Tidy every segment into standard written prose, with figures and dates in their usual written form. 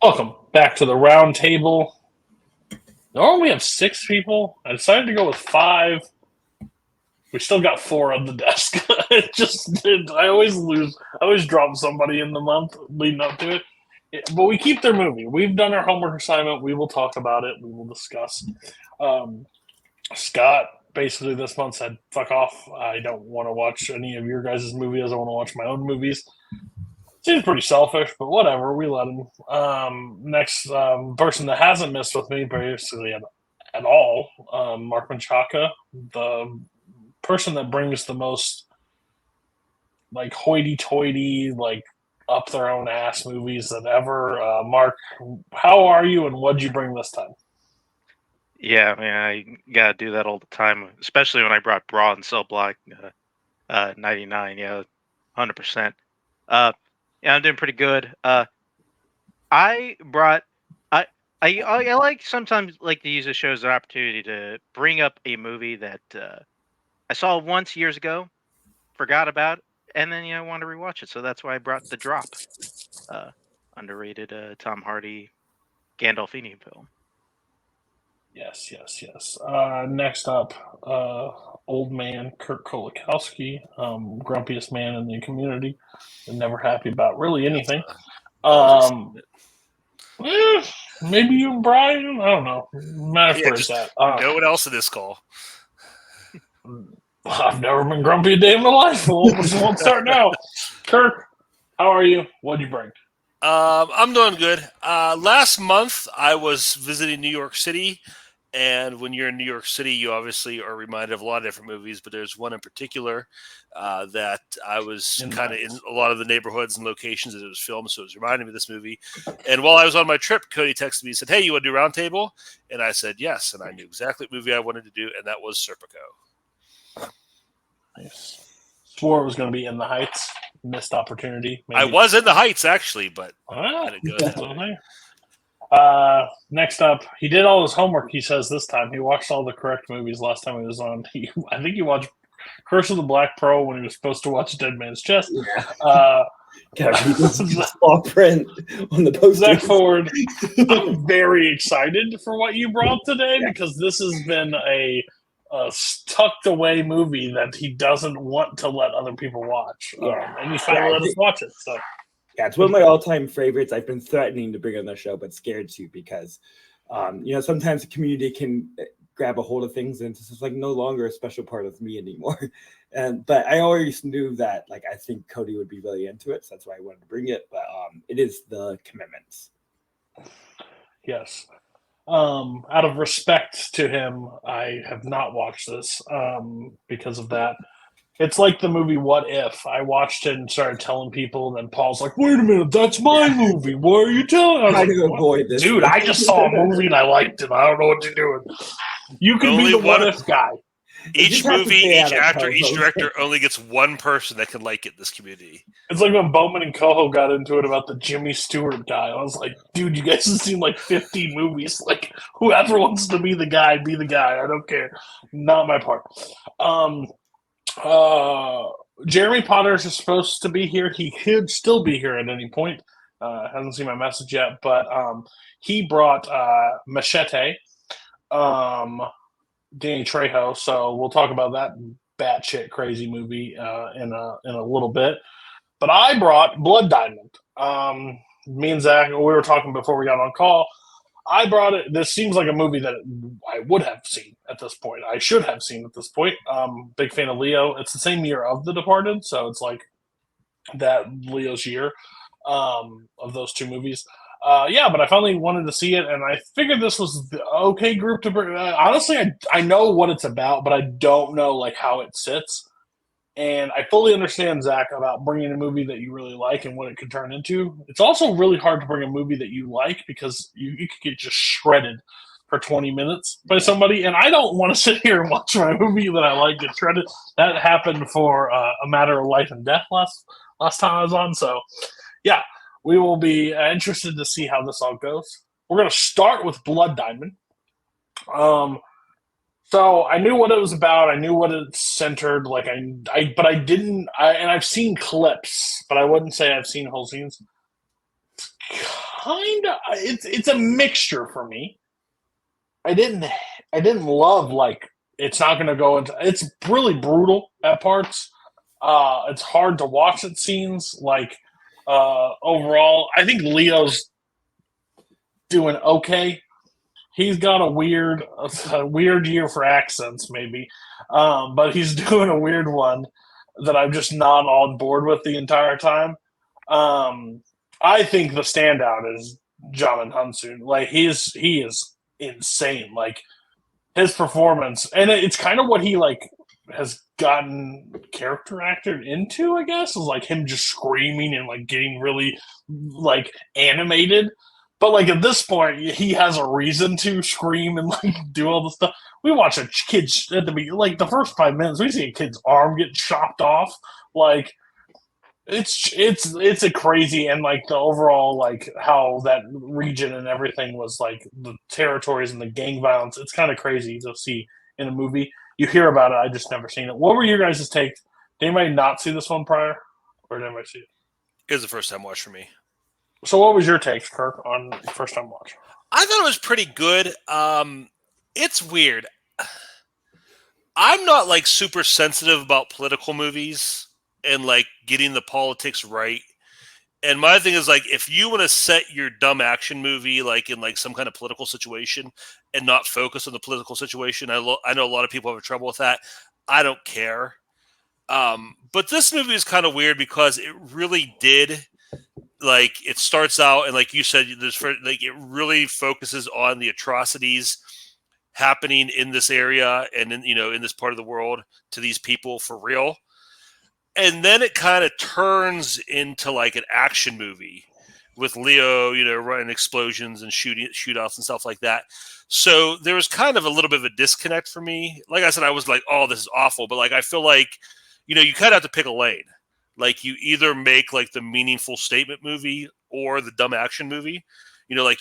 Welcome back to the round table. Normally we have 6 people. I decided to go with 5. We still got 4 on the desk. I always lose. I always drop somebody in the month leading up to it. But we keep their movie. We've done our homework assignment. We will talk about it. We will discuss. Scott basically this month said, fuck off. I don't want to watch any of your guys' movies. I want to watch my own movies. Seems pretty selfish, but whatever. We let him. Next person that hasn't missed with me basically at all, Mark Menchaca, the person that brings the most like hoity-toity, like up their own ass movies than ever. Mark, how are you, and what'd you bring this time? Yeah, I gotta do that all the time, especially when I brought Brawl and Cell Block 99. Yeah, 100%. Yeah, I'm doing pretty good. I brought I like sometimes like to use the show as an opportunity to bring up a movie that I saw once years ago, forgot about, and then I want to rewatch it. So that's why I brought The Drop, underrated Tom Hardy Gandolfini film. Yes. Next up, old man Kirk Kowalkowski, grumpiest man in the community, and never happy about really anything. Maybe you and Brian. I don't know. Matter where it's at. No one else in this call. I've never been grumpy a day in my life. We'll start now. Kirk, how are you? What'd you bring? I'm doing good. Last month, I was visiting New York City, and when you're in New York City, you obviously are reminded of a lot of different movies, but there's one in particular that I was kind of in a lot of the neighborhoods and locations that it was filmed, so it was reminding me of this movie. And while I was on my trip, Cody texted me and said, "Hey, you want to do Roundtable?" And I said yes, and I knew exactly what movie I wanted to do, and that was Serpico. Nice. Swore it was going to be In the Heights. Missed opportunity. Maybe. I was in the Heights, actually, but I didn't go that next up, he did all his homework, he says this time. He watched all the correct movies last time he was on. I think he watched Curse of the Black Pearl when he was supposed to watch Dead Man's Chest. Small print on the poster. Zach Ford, I'm very excited for what you brought today because this has been a tucked away movie that he doesn't want to let other people watch. And he finally let us watch it. So yeah, it's one of my all-time favorites. I've been threatening to bring on the show, but scared to because sometimes the community can grab a hold of things and it's just like no longer a special part of me anymore. But I always knew that I think Cody would be really into it, so that's why I wanted to bring it. But it is The Commitments. Yes. Out of respect to him, I have not watched this because of that. It's like the movie What If. I watched it and started telling people, and then Paul's like, "Wait a minute, that's my movie. Why are you telling?" I was like, avoid this. Dude, I just saw a movie and I liked it. I don't know what you're doing. You can be the What If guy. Each movie, each actor, each director only gets one person that can like it in this community. It's like when Bowman and Koho got into it about the Jimmy Stewart guy. I was like, dude, you guys have seen 15 movies. Whoever wants to be the guy, be the guy. I don't care. Not my part. Jeremy Potters is supposed to be here. He could still be here at any point. Hasn't seen my message yet, but he brought Machete. Danny Trejo, so we'll talk about that batshit crazy movie in a little bit. But I brought Blood Diamond. Me and Zach, we were talking before we got on call. I brought it. This seems like a movie that I would have seen at this point. I should have seen at this point. Big fan of Leo. It's the same year of The Departed, so it's like that Leo's year of those two movies. But I finally wanted to see it, and I figured this was the okay group to bring. Honestly, I know what it's about, but I don't know how it sits. And I fully understand, Zach, about bringing a movie that you really like and what it could turn into. It's also really hard to bring a movie that you like because you could get just shredded for 20 minutes by somebody, and I don't want to sit here and watch my movie that I like get shredded. That happened for A Matter of Life and Death last time I was on, so yeah. We will be interested to see how this all goes. We're going to start with Blood Diamond. So I knew what it was about. I knew what it centered. But I didn't. And I've seen clips, but I wouldn't say I've seen whole scenes. kind of it's a mixture for me. I didn't love like it's not going to go into. It's really brutal at parts. It's hard to watch at scenes. Like overall, I think Leo's doing okay. He's got a weird year for accents, maybe, but he's doing a weird one that I'm just not on board with the entire time. I think the standout is Jamin Hansun. Like he is insane. Like his performance, and it's kind of what he like has gotten character acted into. I guess is like him just screaming and like getting really like animated. But like at this point, he has a reason to scream and like do all the stuff. We watch a kid at the beginning, like the first 5 minutes, we see a kid's arm get chopped off. Like it's a crazy, and like the overall like how that region and everything was like the territories and the gang violence. It's kind of crazy to see in a movie. You hear about it, I just never seen it. What were your guys' take? Did anybody not see this one prior, or did anybody see it? It was the first time watch for me. So what was your take, Kirk, on first time watch? I thought it was pretty good. It's weird. I'm not like super sensitive about political movies and like getting the politics right. And my thing is like, if you want to set your dumb action movie like in like some kind of political situation and not focus on the political situation, I know a lot of people have trouble with that. I don't care. But this movie is kind of weird because it really did. Like it starts out, and like you said, like it really focuses on the atrocities happening in this area and in this part of the world to these people for real. And then it kind of turns into like an action movie with Leo, running explosions and shootouts and stuff like that. So there was kind of a little bit of a disconnect for me. Like I said, I was like, "Oh, this is awful," but like I feel like you kind of have to pick a lane. Like you either make like the meaningful statement movie or the dumb action movie, like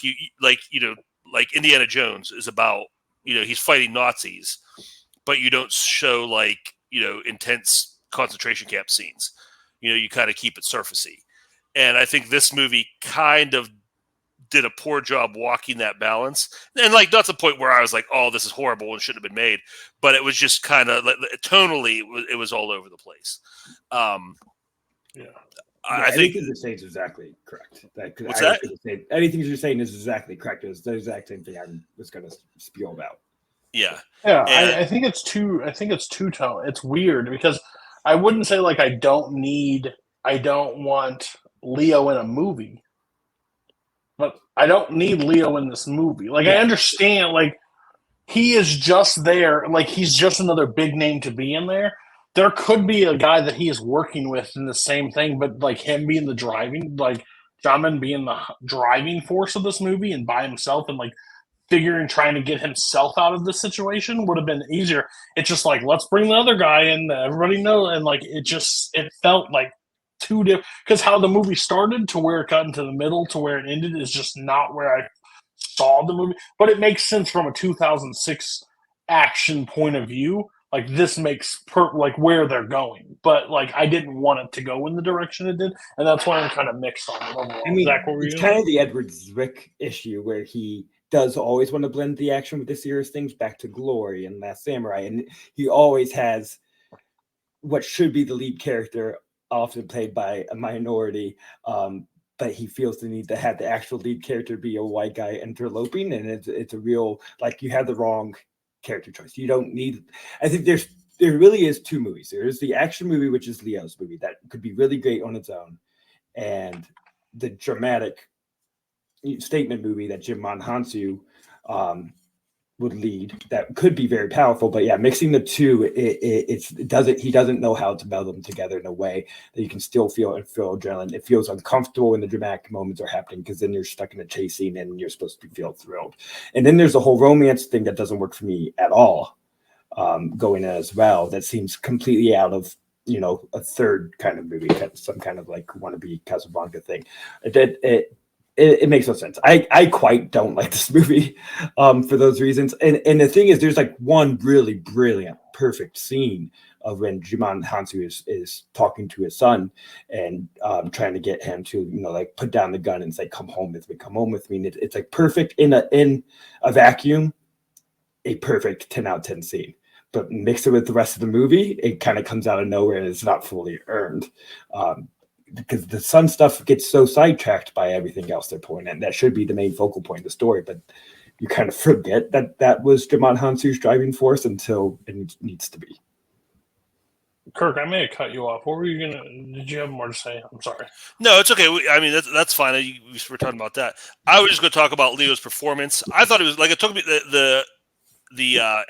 Indiana Jones is about, he's fighting Nazis, but you don't show like, intense concentration camp scenes. You kind of keep it surfacey. And I think this movie kind of did a poor job walking that balance. And like, not to the point where I was like, "Oh, this is horrible and shouldn't have been made," but it was just kind of like tonally, it was all over the place. Yeah. I think anything you're saying is exactly correct. What's that? Anything you're saying is exactly correct. It's the exact same thing I was going to spiel about. Yeah. Yeah. I think it's two-tone. It's weird because I wouldn't say like I don't want Leo in a movie, but I don't need Leo in this movie. Like I understand, like he is just there. Like he's just another big name to be in there. There could be a guy that he is working with in the same thing, but like him being the driving, like Jamin being the driving force of this movie and by himself and like trying to get himself out of this situation would have been easier. It's just like, let's bring the other guy in. Everybody knows. And like, it felt like too different because how the movie started to where it got into the middle to where it ended is just not where I saw the movie, but it makes sense from a 2006 action point of view. Like this makes like where they're going, but like I didn't want it to go in the direction it did, and that's why I'm kind of mixed on it overall. I mean, Zach, what were you it's doing? kind of the Edward Zwick issue where he does always want to blend the action with the serious things, back to Glory and Last Samurai, and he always has what should be the lead character, often played by a minority, but he feels the need to have the actual lead character be a white guy interloping, and it's a real like you have the wrong character choice. You don't need. I think there really is two movies. There is the action movie, which is Leo's movie, that could be really great on its own, and the dramatic statement movie that Jamin Hansun would lead that could be very powerful. But yeah, mixing the two, he doesn't know how to meld them together in a way that you can still feel adrenaline. It feels uncomfortable when the dramatic moments are happening because then you're stuck in a chase scene and you're supposed to feel thrilled. And then there's the whole romance thing that doesn't work for me at all, going in as well. That seems completely out of a third kind of movie, some kind of like wannabe Casablanca thing. It makes no sense. I quite don't like this movie for those reasons. And the thing is, there's like one really brilliant, perfect scene of when Jimon Hansu is talking to his son and trying to get him to, like put down the gun and say, come home with me. And it's like perfect in a vacuum, a perfect 10 out of 10 scene. But mix it with the rest of the movie, it kind of comes out of nowhere and it's not fully earned. Because the son stuff gets so sidetracked by everything else they're pulling in. That should be the main focal point of the story, but you kind of forget that was Jimon Hansu's driving force until it needs to be. Kirk, I may have cut you off. What were you did you have more to say? I'm sorry. No, it's okay. I mean, that's fine. We were talking about that. I was just going to talk about Leo's performance. I thought it was like, it took me the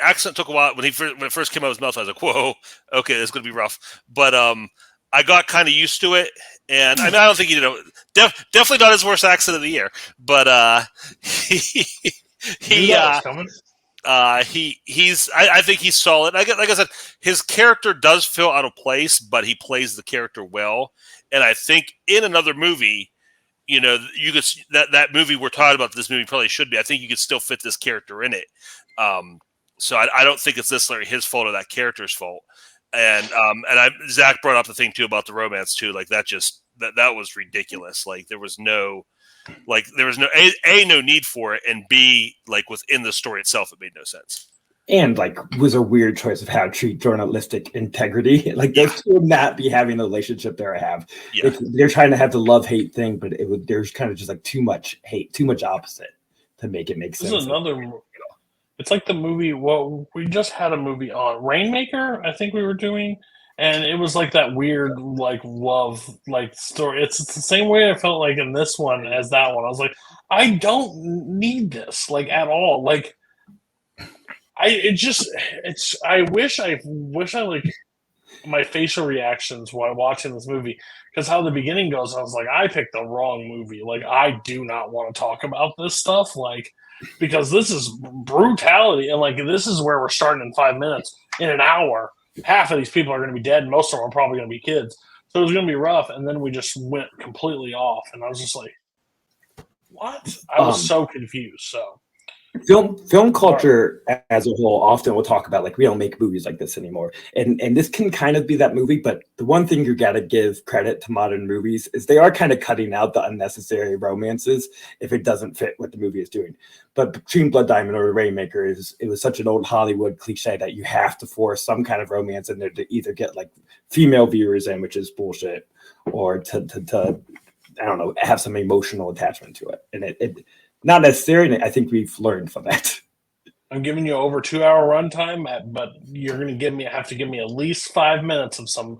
accent took a while when it first came out of his mouth. I was like, "Whoa, okay, this is gonna be rough." But I got kind of used to it, and I mean, I don't think he did. Definitely not his worst accent of the year, but I think he's solid. Like I said, his character does feel out of place, but he plays the character well. And I think in another movie, you could that movie we're talking about. This movie probably should be. I think you could still fit this character in it. So I don't think it's necessarily his fault or that character's fault. And Zach brought up the thing too about the romance too. Like that was ridiculous. Like there was no need for it, and B, like within the story itself, it made no sense. And like was a weird choice of how to treat journalistic integrity. Like they should not be having the relationship they have. Yeah. They're trying to have the love-hate thing, but there's kind of just like too much hate, too much opposite to make it make sense. This is another. It's like the movie. Well, we just had a movie on Rainmaker. I think we were doing, and it was like that weird like love like story. It's the same way I felt like in this one as that one. I was like, I don't need this like at all. Like, I wish I like my facial reactions while watching this movie, because how the beginning goes, I was like, I picked the wrong movie. Like, I do not want to talk about this stuff. Like, because this is brutality, and like this is where we're starting in 5 minutes. In an hour, half of these people are going to be dead, and most of them are probably going to be kids. So it was going to be rough, and then we just went completely off, and I was just like, "What?" I was so confused. So, film culture as a whole often will talk about like we don't make movies like this anymore, and this can kind of be that movie. But the one thing you got to give credit to modern movies is they are kind of cutting out the unnecessary romances if it doesn't fit what the movie is doing. But between Blood Diamond or Rainmaker, it was such an old Hollywood cliche that you have to force some kind of romance in there to either get like female viewers in, which is bullshit, or to I don't know, have some emotional attachment to it, and it not necessarily. I think we've learned from that. I'm giving you over 2 hour runtime, but you're going to have to give me at least 5 minutes of some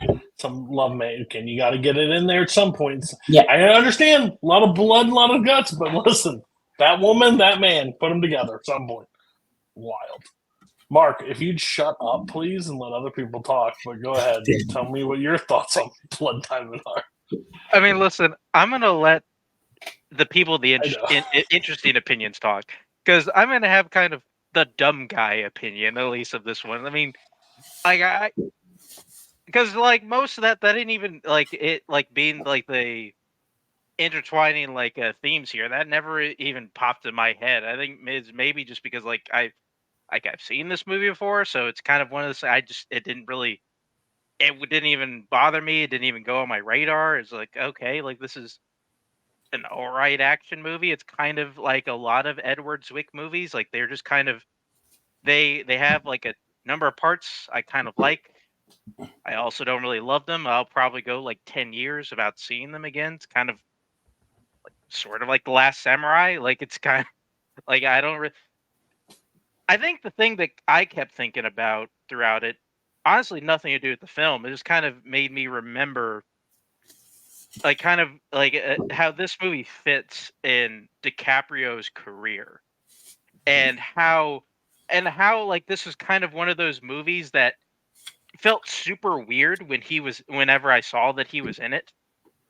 love making. You got to get it in there at some point. Yeah, I understand a lot of blood, a lot of guts, but listen, that woman, that man, put them together at some point. Wild. Mark, if you'd shut up, please, and let other people talk. But go ahead, tell me what your thoughts on Blood Diamond are. I mean, listen, I'm going to let the people the interesting opinions talk, because I'm going to have kind of the dumb guy opinion, at least of this one. I mean, like because like most of that didn't even like it like being like the intertwining like themes here that never even popped in my head. I think it's maybe just because like I've seen this movie before, so it's kind of one of those. It didn't even bother me. It didn't even go on my radar. It's like, okay, like this is an alright action movie. It's kind of like a lot of Edward Zwick movies. Like they're just kind of they have like a number of parts I kind of like. I also don't really love them. I'll probably go like 10 years without seeing them again. It's kind of like, sort of like The Last Samurai. Like it's kind of like I think the thing that I kept thinking about throughout it, honestly, nothing to do with the film. It just kind of made me remember like kind of like how this movie fits in DiCaprio's career, and how like this was kind of one of those movies that felt super weird whenever I saw that he was in it,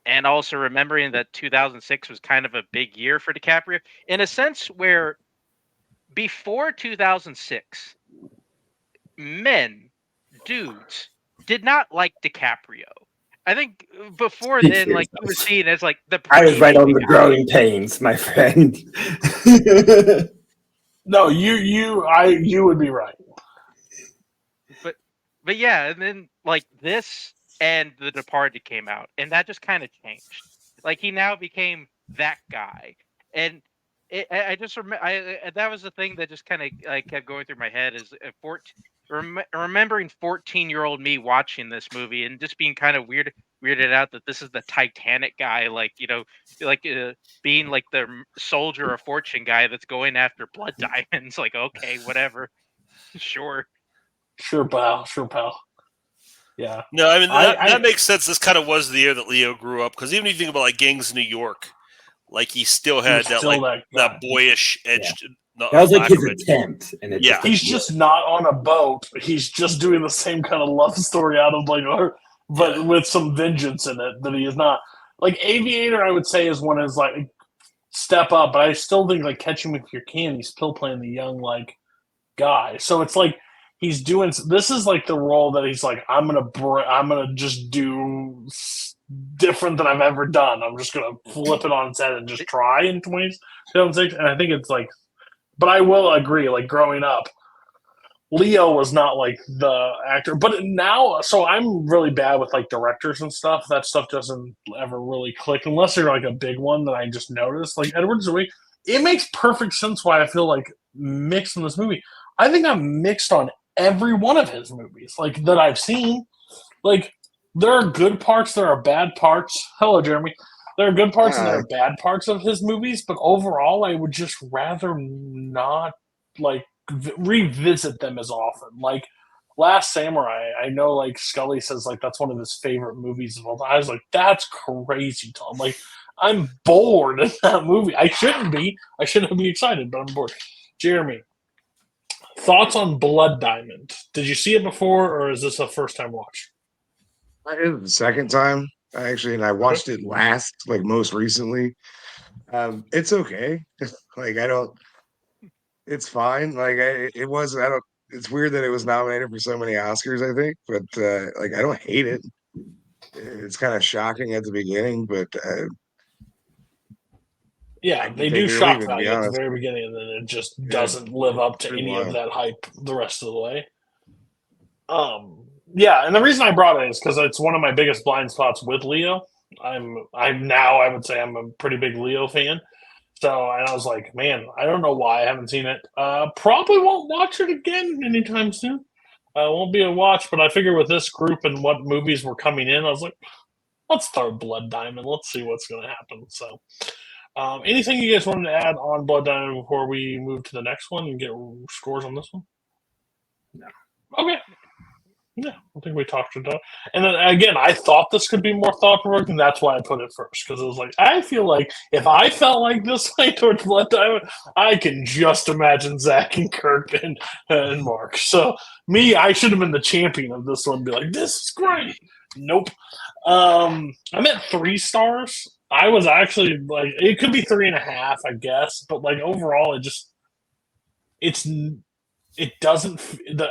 and also remembering that 2006 was kind of a big year for DiCaprio in a sense where before 2006 dudes did not like DiCaprio. I think before then, like you were seen as like the. I was right on the growing pains, my friend. No, you would be right. but yeah, and then like this and The Departed came out, and that just kind of changed. Like he now became that guy, and I just that was the thing that just kind of like kept going through my head is remembering 14-year-old me watching this movie and just being kind of weirded out that this is the Titanic guy, like like being like the soldier of fortune guy that's going after blood diamonds. Like okay, whatever, sure. Sure, pal. Sure, pal. Yeah. No, I mean that makes sense. This kind of was the year that Leo grew up because even if you think about like Gangs of New York, like he still had that boyish edge. Yeah. That was like his attempt, and he's just not on a boat. He's just doing the same kind of love story out of like, but with some vengeance in it that he is not. Like Aviator, I would say is one is like step up, but I still think like Catch Him If You Can, he's still playing the young like guy. So it's like he's doing. This is like the role that he's like, I'm gonna just do different than I've ever done. I'm just gonna flip it on its head and just try in 2006. And I think it's like. But I will agree, like growing up, Leo was not like the actor. But now, so I'm really bad with like directors and stuff. That stuff doesn't ever really click unless they're like a big one that I just noticed. Like Edward Zwick, it makes perfect sense why I feel like mixed in this movie. I think I'm mixed on every one of his movies, like that I've seen. Like there are good parts, there are bad parts. Hello, Jeremy. There are good parts and there are bad parts of his movies, but overall, I would just rather not like revisit them as often. Like Last Samurai, I know like Scully says like that's one of his favorite movies of all time. I was like, that's crazy, Tom. Like I'm bored in that movie. I shouldn't be. I shouldn't be excited, but I'm bored. Jeremy, thoughts on Blood Diamond? Did you see it before, or is this a first time watch? It was the second time. Actually, and I watched it last, like most recently. It's okay. Like it's fine. Like it was. I don't. It's weird that it was nominated for so many Oscars. I think, but like I don't hate it. It's kind of shocking at the beginning, but yeah, they do shock value at the very beginning, and then it just doesn't live up to any of that hype the rest of the way. Yeah, and the reason I brought it is because it's one of my biggest blind spots with Leo. I would say I'm a pretty big Leo fan. So, and I was like, man, I don't know why I haven't seen it. Probably won't watch it again anytime soon. Won't be a watch, but I figure with this group and what movies were coming in, I was like, let's throw Blood Diamond. Let's see what's going to happen. So, anything you guys wanted to add on Blood Diamond before we move to the next one and get scores on this one? No. Okay. Yeah, I think we talked about it. And then again, I thought this could be more thought provoking. That's why I put it first because it was like I feel like if I felt like this way towards Blood Diamond, I can just imagine Zach and Kirk and Mark. So I should have been the champion of this one. Be like, this is great. Nope. I'm at 3 stars. I was actually like, it could be 3.5, I guess, but like overall, it doesn't.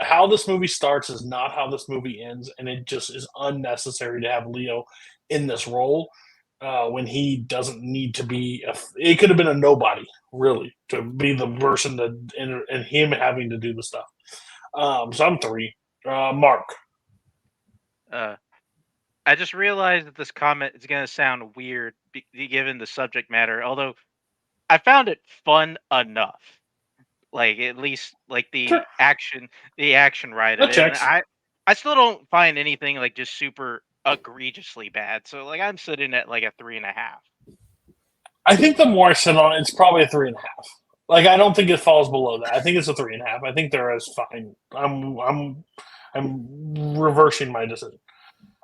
How this movie starts is not how this movie ends, and it just is unnecessary to have Leo in this role when he doesn't need to be. It could have been a nobody, really, to be the person and him having to do the stuff. So I'm 3. Mark. I just realized that this comment is going to sound weird given the subject matter, although I found it fun enough. Like at least like the action right of it. And I still don't find anything like just super egregiously bad. So like I'm sitting at like a 3.5. I think the more I sit on it, it's probably a 3.5. Like I don't think it falls below that. I think it's a 3.5. I think they're as fine. I'm reversing my decision.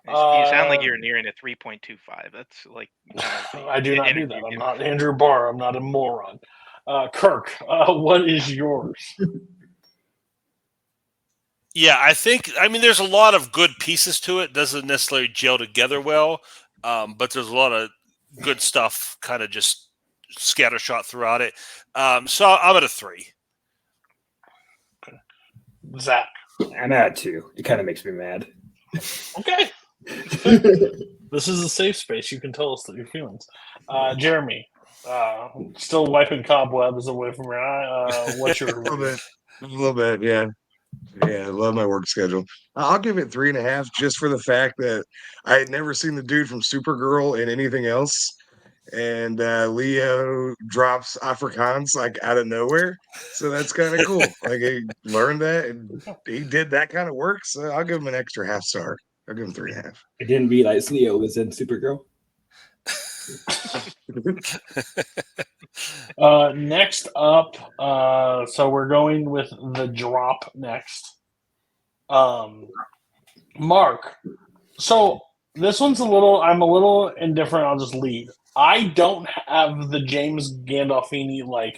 You sound like you're nearing a 3.25. That's like I do not do that. I'm not Andrew Barr. I'm not a moron. Kirk, what is yours? Yeah, I mean, there's a lot of good pieces to it. Doesn't necessarily gel together well, but there's a lot of good stuff kind of just scattershot throughout it. So I'm at a 3. Okay. Zach. I'm at 2. It kind of makes me mad. Okay. This is a safe space. You can tell us your feelings. Jeremy. Still wiping cobwebs away from your eye. What's your a little bit, yeah. Yeah, I love my work schedule. I'll give it 3.5 just for the fact that I had never seen the dude from Supergirl in anything else. And Leo drops Afrikaans like out of nowhere. So that's kind of cool. Like he learned that and he did that kind of work. So I'll give him an extra half star. I'll give him 3.5. I didn't realize Leo was in Supergirl. Next up, so we're going with the drop next. Mark. So this one's I'm a little indifferent. I'll just lead. I don't have the James Gandolfini like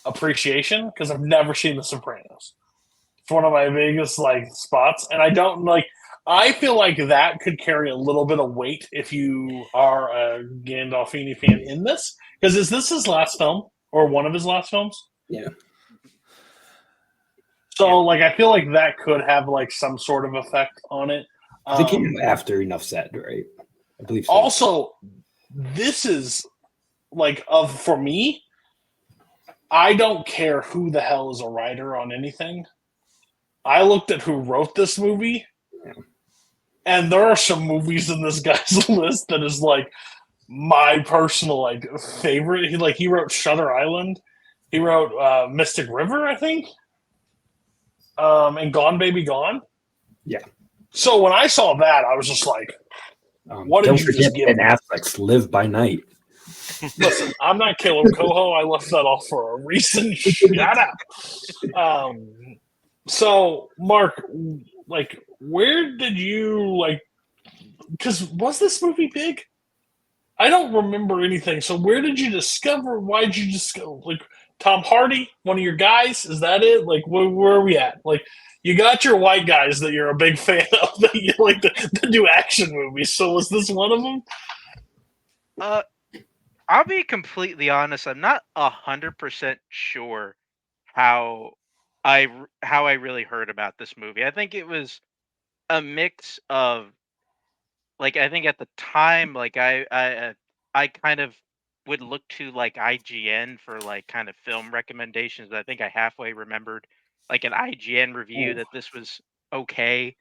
appreciation because I've never seen The Sopranos. It's one of my biggest like spots, and I don't like. I feel like that could carry a little bit of weight if you are a Gandolfini fan in this. Because is this his last film or one of his last films? Yeah. So, like, I feel like that could have like some sort of effect on it. It came after Enough Said, right? I believe so. Also, this is like for me. I don't care who the hell is a writer on anything. I looked at who wrote this movie, and there are some movies in this guy's list that is like my personal like favorite. He wrote Shutter Island. He wrote Mystic River, I think, and Gone Baby Gone. Yeah. So when I saw that, I was just like, "What did you just give Ben me?" Affleck's Live by Night. Listen, I'm not Kaleb Koho. I left that off for a reason. Shut up. So, Mark, like, where did you like? Because was this movie big? I don't remember anything. So, where did you discover? Why did you just go like Tom Hardy, one of your guys? Is that it? Like, where are we at? Like, you got your white guys that you're a big fan of that you like to do action movies. So, was this one of them? I'll be completely honest. I'm not 100% sure how I really heard about this movie. I think it was a mix of like I think at the time like I kind of would look to like IGN for like kind of film recommendations. I think I halfway remembered like an IGN review that this was okay.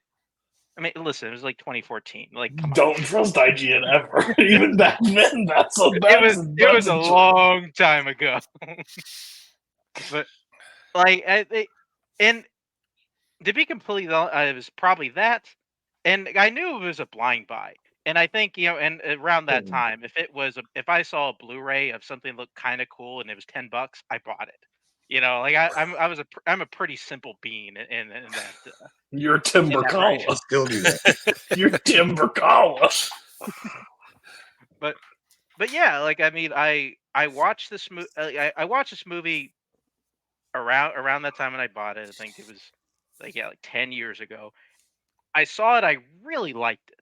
I mean, listen, it was like 2014. Like, come on. Don't trust IGN ever. Even back then, It was a long time ago. But like, and to be completely honest, it was probably that, and I knew it was a blind buy. And I think and around that time, if I saw a Blu-ray of something looked kind of cool and it was $10, I bought it. Like I'm a pretty simple bean in that. You're Tim Brzakala. I'll still do that. You're Tim Brzakala. But yeah, like I mean, I watched this movie. I watched this movie around that time when I bought it. I think it was like 10 years ago. I saw it. I really liked it.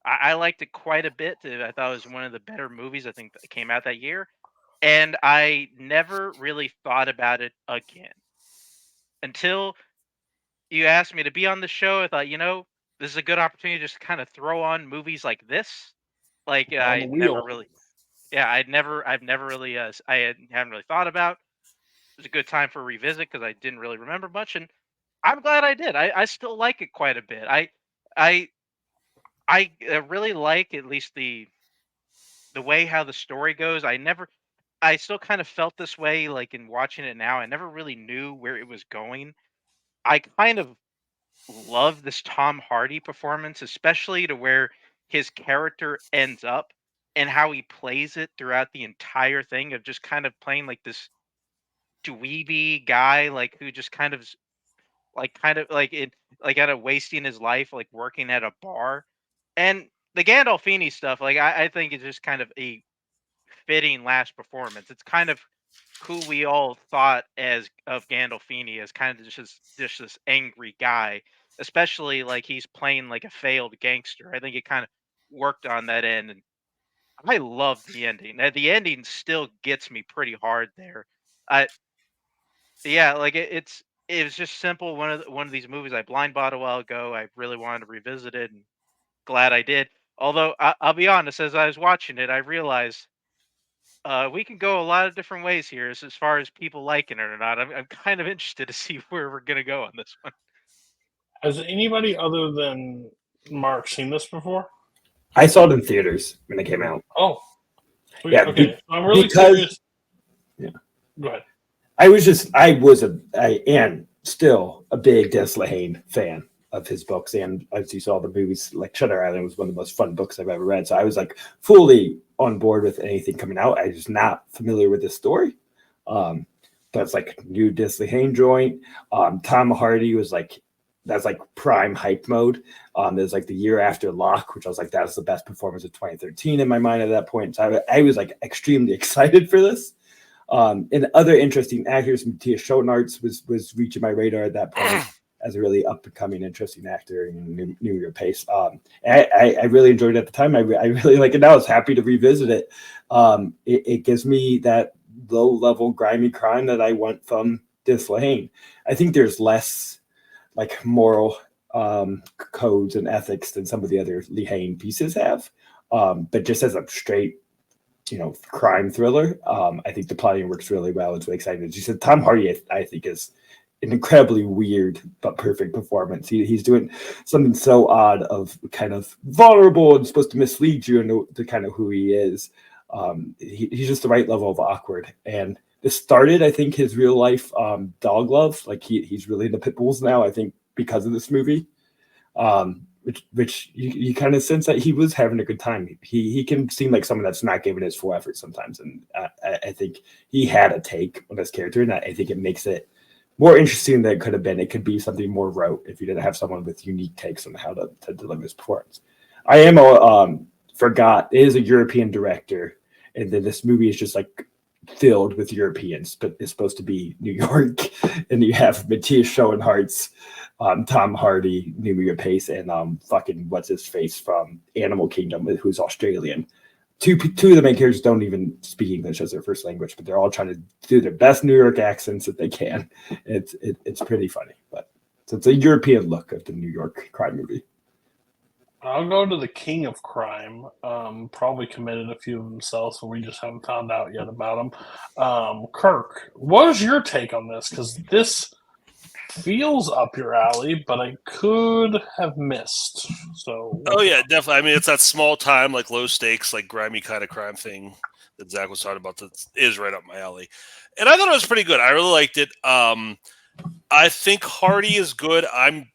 I liked it quite a bit. I thought it was one of the better movies I think that came out that year. And I never really thought about it again until you asked me to be on the show. I thought, this is a good opportunity just to kind of throw on movies like this. Like I never really, I've never really, I haven't really thought about. It was a good time for a revisit because I didn't really remember much, and I'm glad I did. I still like it quite a bit. I really like at least the way how the story goes. I still kind of felt this way like in watching it now. I never really knew where it was going. I kind of love this Tom Hardy performance, especially to where his character ends up and how he plays it throughout the entire thing of just kind of playing like this dweeby guy, like who just kind of kind of wasting his life like working at a bar. And the Gandolfini stuff, like I think it's just kind of a fitting last performance. It's kind of who we all thought as of Gandolfini as kind of just this angry guy, especially like he's playing like a failed gangster. I think it kind of worked on that end, and I love the ending. Now, the ending still gets me pretty hard there. I Yeah, like it was just simple. One of these movies I blind bought a while ago. I really wanted to revisit it, and glad I did. Although I'll be honest, as I was watching it, I realized we can go a lot of different ways here as far as people liking it or not. I'm kind of interested to see where we're gonna go on this one. Has anybody other than Mark seen this before? I saw it in theaters when it came out. Oh, sweet. Yeah, Okay. I'm really because- curious. Yeah. Go ahead. I am still a big Des Lehane fan of his books, and as you saw the movies, like Shutter Island was one of the most fun books I've ever read. So I was like fully on board with anything coming out. I was not familiar with this story. That's like new Des Lehane joint. Tom Hardy was like, that's like prime hype mode. There's like the year after Locke, which I was like, that's the best performance of 2013 in my mind at that point. So I was like extremely excited for this. And other interesting actors, Matthias Schoenaerts was reaching my radar at that point as a really up and coming, interesting actor in New Year Pace. I really enjoyed it at the time. I really like it now. I was happy to revisit it. It gives me that low level grimy crime that I want from Des Lehane. I think there's less like moral codes and ethics than some of the other Lehane pieces have. But just as a straight, crime thriller, I think the plotting works really well. It's really exciting. As you said, Tom Hardy, I think, is an incredibly weird but perfect performance. He's doing something so odd of kind of vulnerable and supposed to mislead you into kind of who he is. He's just the right level of awkward. And this started, I think, his real life dog love. Like he's really into pit bulls now, I think, because of this movie. Which you kind of sense that he was having a good time. He can seem like someone that's not giving his full effort sometimes. And I think he had a take on this character, and I think it makes it more interesting than it could have been. It could be something more rote if you didn't have someone with unique takes on how to deliver his performance. I am forgot it is a European director, and then this movie is just like filled with Europeans, but it's supposed to be New York, and you have Matthias Schoenaerts, Tom Hardy, New Year Pace, and fucking what's his face from Animal Kingdom, who's Australian. Two of the main characters don't even speak English as their first language, but they're all trying to do their best New York accents that they can. It's pretty funny, but so it's a European look of the New York crime movie. I'll go to the king of crime. Probably committed a few of themselves, so we just haven't found out yet about him. Kirk, what is your take on this? Because this feels up your alley, but I could have missed. So, Oh yeah, definitely. I mean, it's that small time, like low stakes, like grimy kind of crime thing that Zach was talking about. That is right up my alley, and I thought it was pretty good. I really liked it. I think Hardy is good. I'm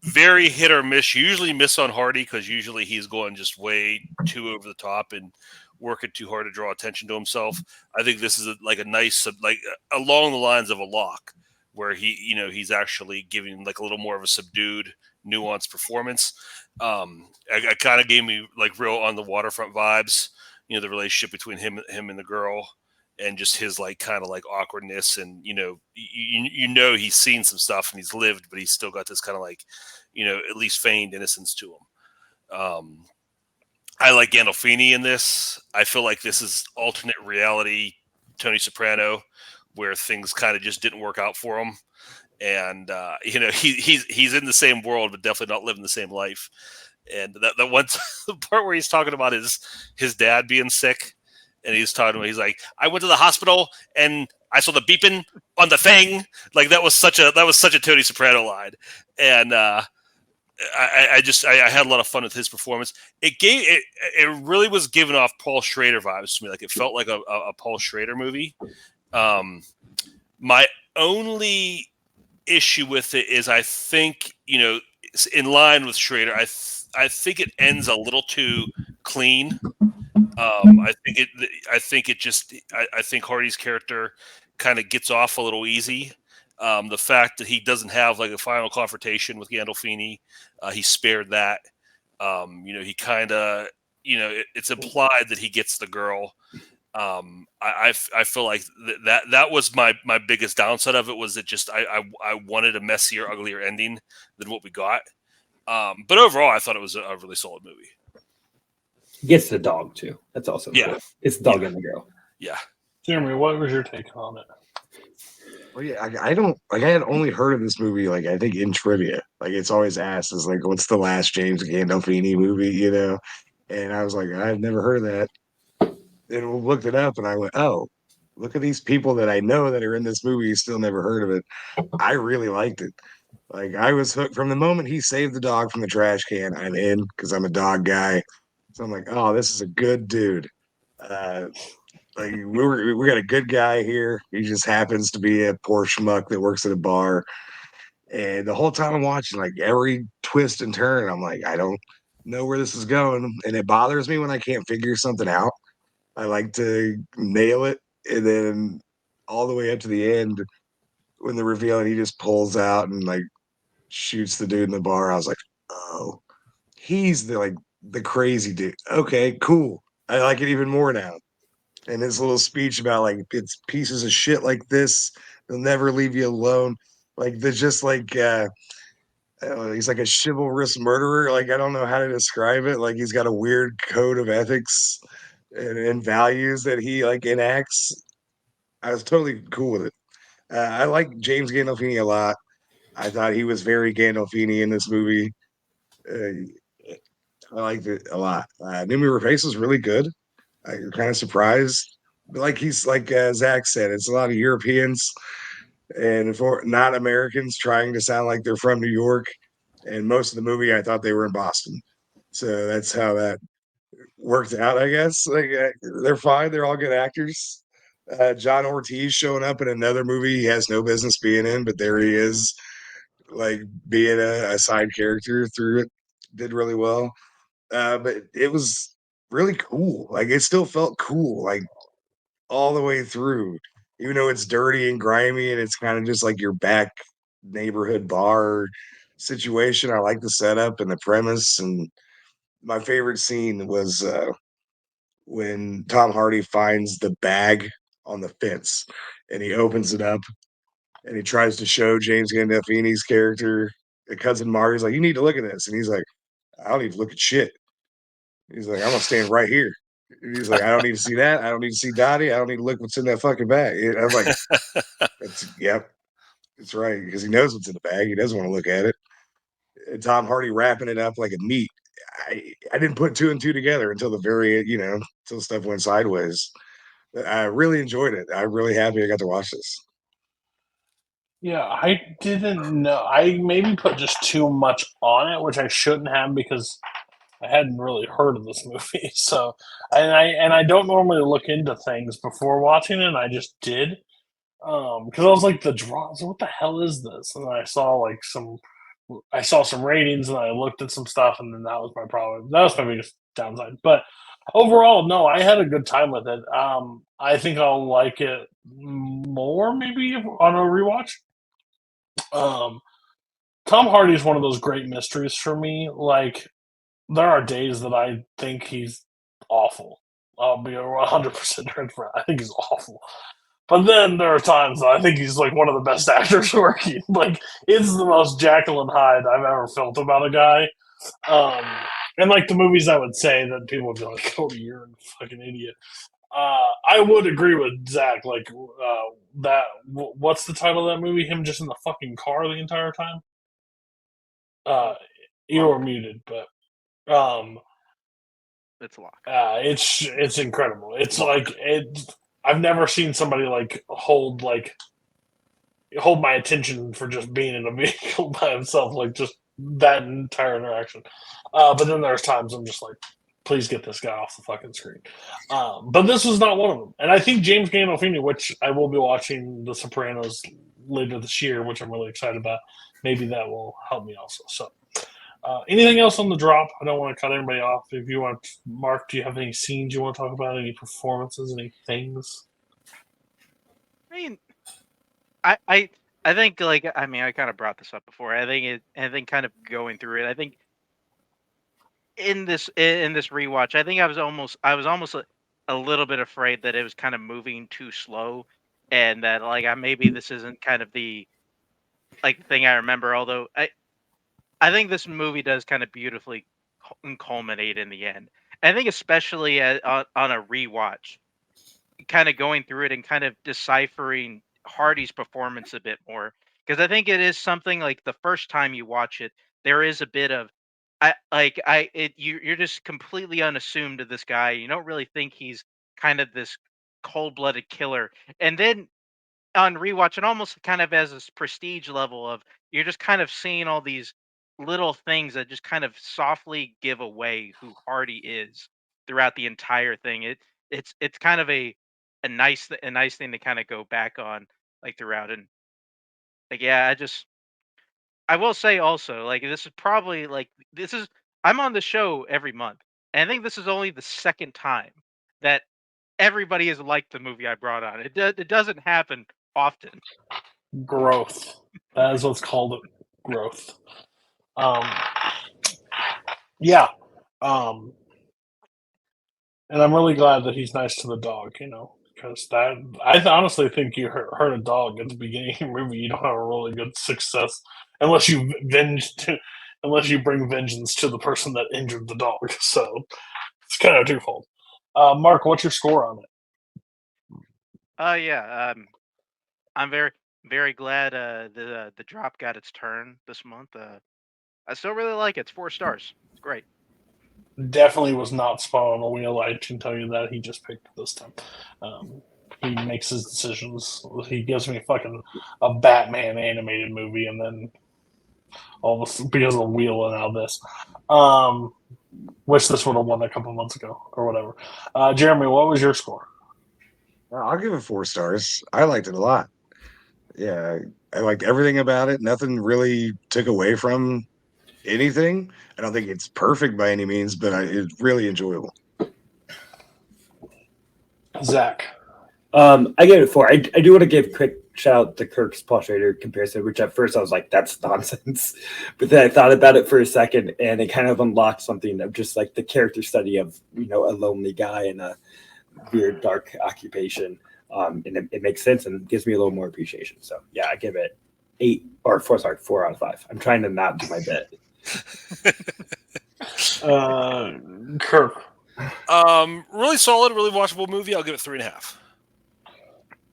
very hit or miss. Usually miss on Hardy because usually he's going just way too over the top and working too hard to draw attention to himself. I think this is a nice, like along the lines of a Locke, where he's actually giving like a little more of a subdued, nuanced performance. It kind of gave me like real On the Waterfront vibes. The relationship between him and the girl, and just his like kind of like awkwardness, and he's seen some stuff and he's lived, but he's still got this kind of like at least feigned innocence to him. I like Gandolfini in this. I feel like this is alternate reality Tony Soprano, where things kind of just didn't work out for him, and he's in the same world but definitely not living the same life. And that one the part where he's talking about his dad being sick, and he's talking about, he's like, I went to the hospital and I saw the beeping on the thing. Like that was such a Tony Soprano line. And I had a lot of fun with his performance. It really was giving off Paul Schrader vibes to me. Like it felt like a Paul Schrader movie. My only issue with it is I think, in line with Schrader, I think it ends a little too clean. I think Hardy's character kind of gets off a little easy. The fact that he doesn't have like a final confrontation with Gandolfini, he spared that. He kind of, it's implied that he gets the girl. I feel like that was my biggest downside of it, was that just I wanted a messier, uglier ending than what we got. But overall, I thought it was a really solid movie. He gets the dog too. That's also Yeah. cool. It's the dog and the girl. Yeah. Jeremy, what was your take on it? Well, yeah, I don't like. I had only heard of this movie like I think in trivia. Like it's always asked, is like, what's the last James Gandolfini movie? And I was like, I've never heard of that. And we looked it up, and I went, oh, look at these people that I know that are in this movie. Still never heard of it. I really liked it. Like I was hooked from the moment he saved the dog from the trash can. I'm in because I'm a dog guy. So I'm like, oh, this is a good dude. Uh, like we got a good guy here. He just happens to be a poor schmuck that works at a bar. And the whole time I'm watching, like every twist and turn, I'm like, I don't know where this is going. And it bothers me when I can't figure something out. I like to nail it. And then all the way up to the end, when the reveal and he just pulls out and like shoots the dude in the bar, I was like, oh, he's the crazy dude. Okay, cool. I like it even more now. And his little speech about like it's pieces of shit like this, they'll never leave you alone. Like they're just like he's like a chivalrous murderer. Like I don't know how to describe it. Like he's got a weird code of ethics and values that he like enacts. I was totally cool with it. I like James Gandolfini a lot. I thought he was very Gandolfini in this movie. Uh, I liked it a lot. Numi Rapace was really good. I'm kind of surprised. But like he's like Zach said, it's a lot of Europeans and for not Americans trying to sound like they're from New York. And most of the movie, I thought they were in Boston. So that's how that worked out, I guess. Like they're fine. They're all good actors. John Ortiz showing up in another movie he has no business being in, but there he is, like being a side character through it. Did really well. But it was really cool. Like it still felt cool, like all the way through, even though it's dirty and grimy and it's kind of just like your back neighborhood bar situation. I like the setup and the premise. And my favorite scene was when Tom Hardy finds the bag on the fence and he opens it up and he tries to show James Gandolfini's character, cousin Marty's like, you need to look at this. And he's like, I don't need to look at shit. He's like, I'm gonna stand right here. And he's like, I don't need to see that. I don't need to see Dottie. I don't need to look what's in that fucking bag. And I was like, yep, that's right. Because he knows what's in the bag. He doesn't want to look at it. And Tom Hardy wrapping it up like a meat. I didn't put two and two together until the very, until stuff went sideways. I really enjoyed it. I'm really happy I got to watch this. Yeah, I didn't know. I maybe put just too much on it, which I shouldn't have because I hadn't really heard of this movie. So, and I don't normally look into things before watching it. And I just did because I was like, the draw. So what the hell is this? And I saw some ratings, and I looked at some stuff, and then that was my problem. That was my biggest downside. But overall, no, I had a good time with it. I think I'll like it more maybe on a rewatch. Um, Tom Hardy is one of those great mysteries for me. Like, there are days that I think he's awful. I'll be 100% transparent. I think he's awful. But then there are times that I think he's like one of the best actors working. Like, it's the most Jekyll and Hyde I've ever felt about a guy. Um, and like the movies I would say that people would be like, Cody, you're a fucking idiot. I would agree with Zach. Like, what's the title of that movie? Him just in the fucking car the entire time? You were muted, but It's locked. it's incredible. It's like I've never seen somebody like hold my attention for just being in a vehicle by himself, like just that entire interaction. But then there's times I'm just like, please get this guy off the fucking screen. But this was not one of them. And I think James Gandolfini, which I will be watching The Sopranos later this year, which I'm really excited about. Maybe that will help me also. So, anything else on the drop? I don't want to cut anybody off. If you want, Mark, do you have any scenes you want to talk about? Any performances? Any things? I mean, I think like I kind of brought this up before. I think kind of going through it. I think in this rewatch, I think I was almost a little bit afraid that it was kind of moving too slow, and that like maybe this isn't kind of the like thing I remember. Although I think this movie does kind of beautifully culminate in the end. I think especially on a rewatch, kind of going through it and kind of deciphering Hardy's performance a bit more, because I think it is something like the first time you watch it, there is a bit of you're just completely unassumed of this guy. You don't really think he's kind of this cold-blooded killer, and then on rewatch, and almost kind of as this prestige level of you're just kind of seeing all these little things that just kind of softly give away who Hardy is throughout the entire thing. It's kind of a nice thing to kind of go back on like throughout. And like, yeah, I will say also, like, this is probably like this is I'm on the show every month, and I think this is only the second time that everybody has liked the movie I brought on. It doesn't happen often. Growth. That is what's called growth. Um, yeah. Um, and I'm really glad that he's nice to the dog, because honestly think you hurt a dog at the beginning of your movie, you don't have a really good success unless unless you bring vengeance to the person that injured the dog. So it's kind of twofold. Mark, what's your score on it? Yeah. I'm very glad the drop got its turn this month. I still really like it. It's 4 stars. It's great. Definitely was not spot on the wheel. I can tell you that. He just picked it this time. He makes his decisions. He gives me fucking a Batman animated movie, and then all this because of the wheel and all this. Wish this would have won a couple months ago or whatever. Jeremy, what was your score? I'll give it 4 stars. I liked it a lot. Yeah, I liked everything about it. Nothing really took away from anything. I don't think it's perfect by any means, but it's really enjoyable. Zach. I gave it 4. I do want to give a quick shout out to Kirk's Paul Schrader comparison, which at first I was like, that's nonsense. But then I thought about it for a second, and it kind of unlocked something of just like the character study of, a lonely guy in a weird, dark occupation. And it makes sense and gives me a little more appreciation. So yeah, I give it 4 out of 5. I'm trying to not do my bit. Kirk. Really solid, really watchable movie. I'll give it 3.5.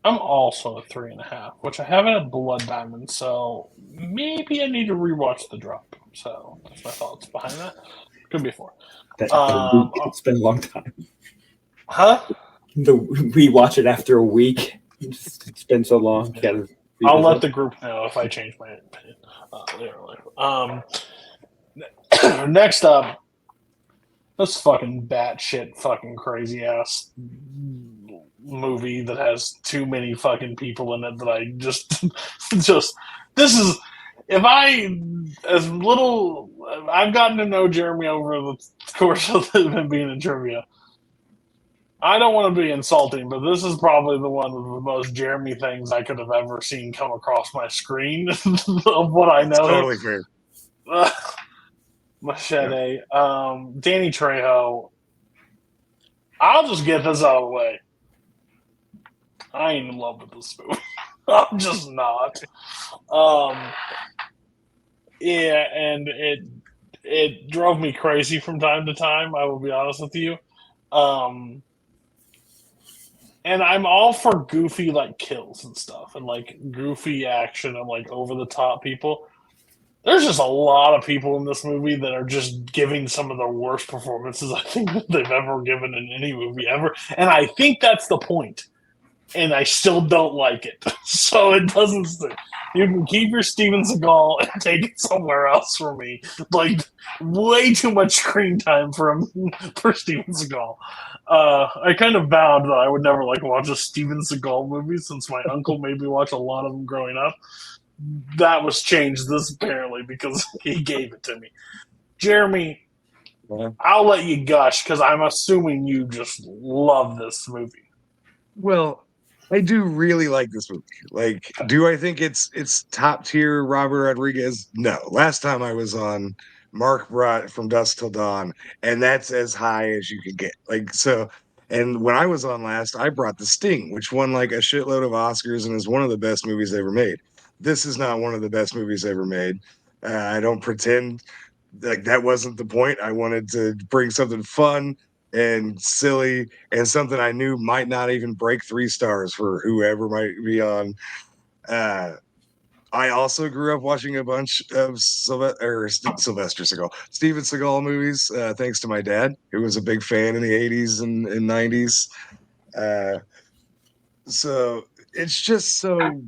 I'm also a 3.5, which I haven't had Blood Diamond, so maybe I need to rewatch The Drop. So that's my thoughts behind that. Could be 4. It's been a long time. Huh? We watch it after a week. It's been so long. I'll let the group know if I change my opinion. Next up, this fucking batshit fucking crazy ass movie that has too many fucking people in it that I just this is I've gotten to know Jeremy over the course of him being in trivia. I don't want to be insulting, but this is probably the one of the most Jeremy things I could have ever seen come across my screen of what I know. Totally fair. Machete. Danny Trejo. I'll just get this out of the way. I ain't in love with this movie. I'm just not. Yeah, and it drove me crazy from time to time, I will be honest with you. And I'm all for goofy like kills and stuff and like goofy action and like over the top people. There's just a lot of people in this movie that are just giving some of the worst performances I think that they've ever given in any movie ever. And I think that's the point. And I still don't like it. So it doesn't stick. You can keep your Steven Seagal and take it somewhere else for me. Like, way too much screen time for Steven Seagal. I kind of vowed that I would never watch a Steven Seagal movie since my uncle made me watch a lot of them growing up. That was changed this apparently because he gave it to me. Jeremy, I'll let you gush because I'm assuming you just love this movie. Well, I do really like this movie. Like, do I think it's top tier Robert Rodriguez? No. Last time I was on, Mark brought From Dusk Till Dawn, and that's as high as you could get. And when I was on last, I brought The Sting, which won like a shitload of Oscars and is one of the best movies ever made. This is not one of the best movies ever made. I don't pretend like that wasn't the point. I wanted to bring something fun and silly and something I knew might not even break 3 stars for whoever might be on. I also grew up watching a bunch of Sylvester Seagal, Steven Seagal movies, thanks to my dad, who was a big fan in the 80s and 90s. So it's just so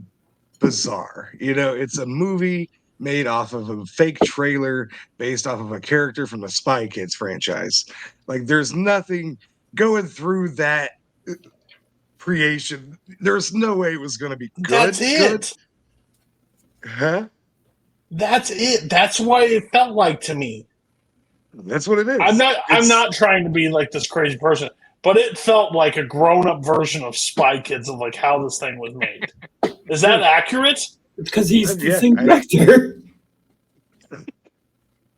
bizarre. It's a movie made off of a fake trailer based off of a character from the Spy Kids franchise. Like, there's nothing going through that creation. There's no way it was going to be good. That's it. Good. Huh? That's it. That's why it felt like to me. That's what it is. I'm not trying to be like this crazy person, but it felt like a grown-up version of Spy Kids of like how this thing was made. Is that accurate? It's because he's the Yeah, same director. He's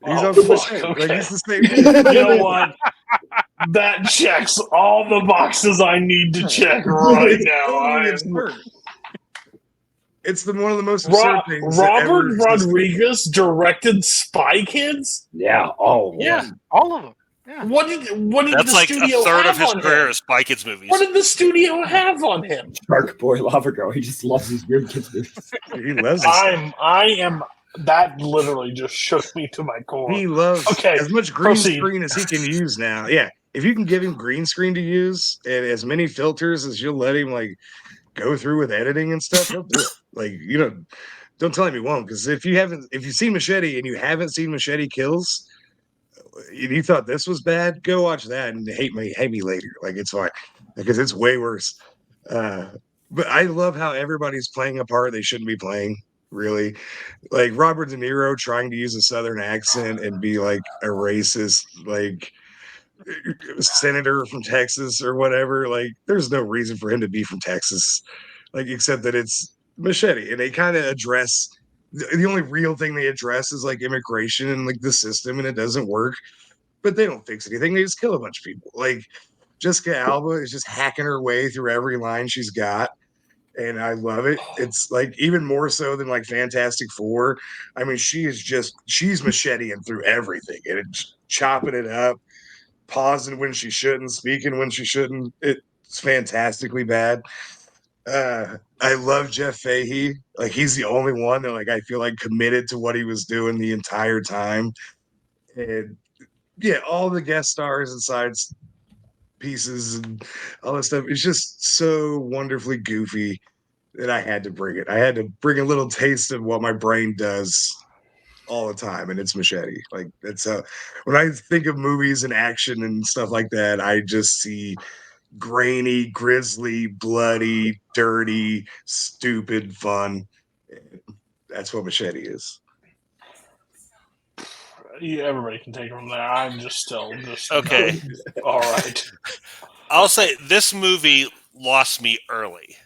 Oh, on the fuck, machine. okay. Like, he's the same. You know what? That checks all the boxes I need to check right It's now. totally absurd. It's one of the most absurd things. Robert Rodriguez directed Spy Kids? Yeah. Oh, Yeah, all of them. Yeah. What did That's the like studio a third have of his on career him? as Spy Kids movies. What did the studio have on him? Shark Boy, Lava Girl. He just loves these weird kids movies. He loves it. I am. That literally just shook me to my core. He loves as much green proceed. screen as he can use now. Yeah, if you can give him green screen to use and as many filters as you'll let him like go through with editing and stuff, he'll do it. Like, don't tell him he won't, because if you've seen Machete and you haven't seen Machete Kills, and you thought this was bad, go watch that and hate me later. Like, it's fine, because it's way worse. But I love how everybody's playing a part they shouldn't be playing. Really, like Robert De Niro trying to use a Southern accent and be like a racist, like senator from Texas or whatever. Like, there's no reason for him to be from Texas, like, except that it's Machete, and they kind of address the only real thing they address is like immigration and like the system, and it doesn't work. But they don't fix anything; they just kill a bunch of people. Like, Jessica Alba is just hacking her way through every line she's got. And I love it. It's like even more so than like Fantastic Four. I mean, she's macheteing through everything and it's chopping it up, pausing when she shouldn't, speaking when she shouldn't. It's fantastically bad. I love Jeff Fahey. Like, he's the only one that like I feel like committed to what he was doing the entire time. And yeah, all the guest stars and sides pieces and all that stuff. It's just so wonderfully goofy that I had to bring it. I had to bring a little taste of what my brain does all the time, and it's Machete. Like, it's when I think of movies and action and stuff like that, I just see grainy, grisly, bloody, dirty, stupid fun. That's what Machete is. Yeah, everybody can take it from there. I'm just Okay. All right. I'll say this movie lost me early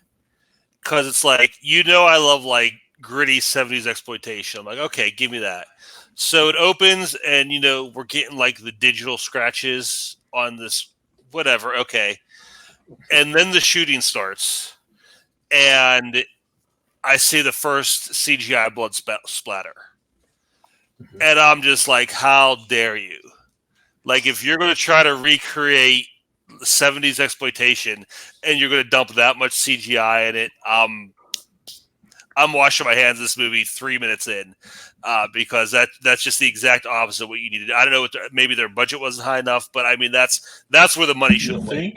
because it's like, I love like gritty 70s exploitation. I'm like, okay, give me that. So it opens and, we're getting like the digital scratches on this, whatever. Okay. And then the shooting starts and I see the first CGI blood splatter. And I'm just like, how dare you? Like, if you're going to try to recreate the 70s exploitation and you're going to dump that much CGI in it, I'm washing my hands of this movie 3 minutes in because that's just the exact opposite of what you needed. I don't know, maybe their budget wasn't high enough, but I mean, that's where the money should have went.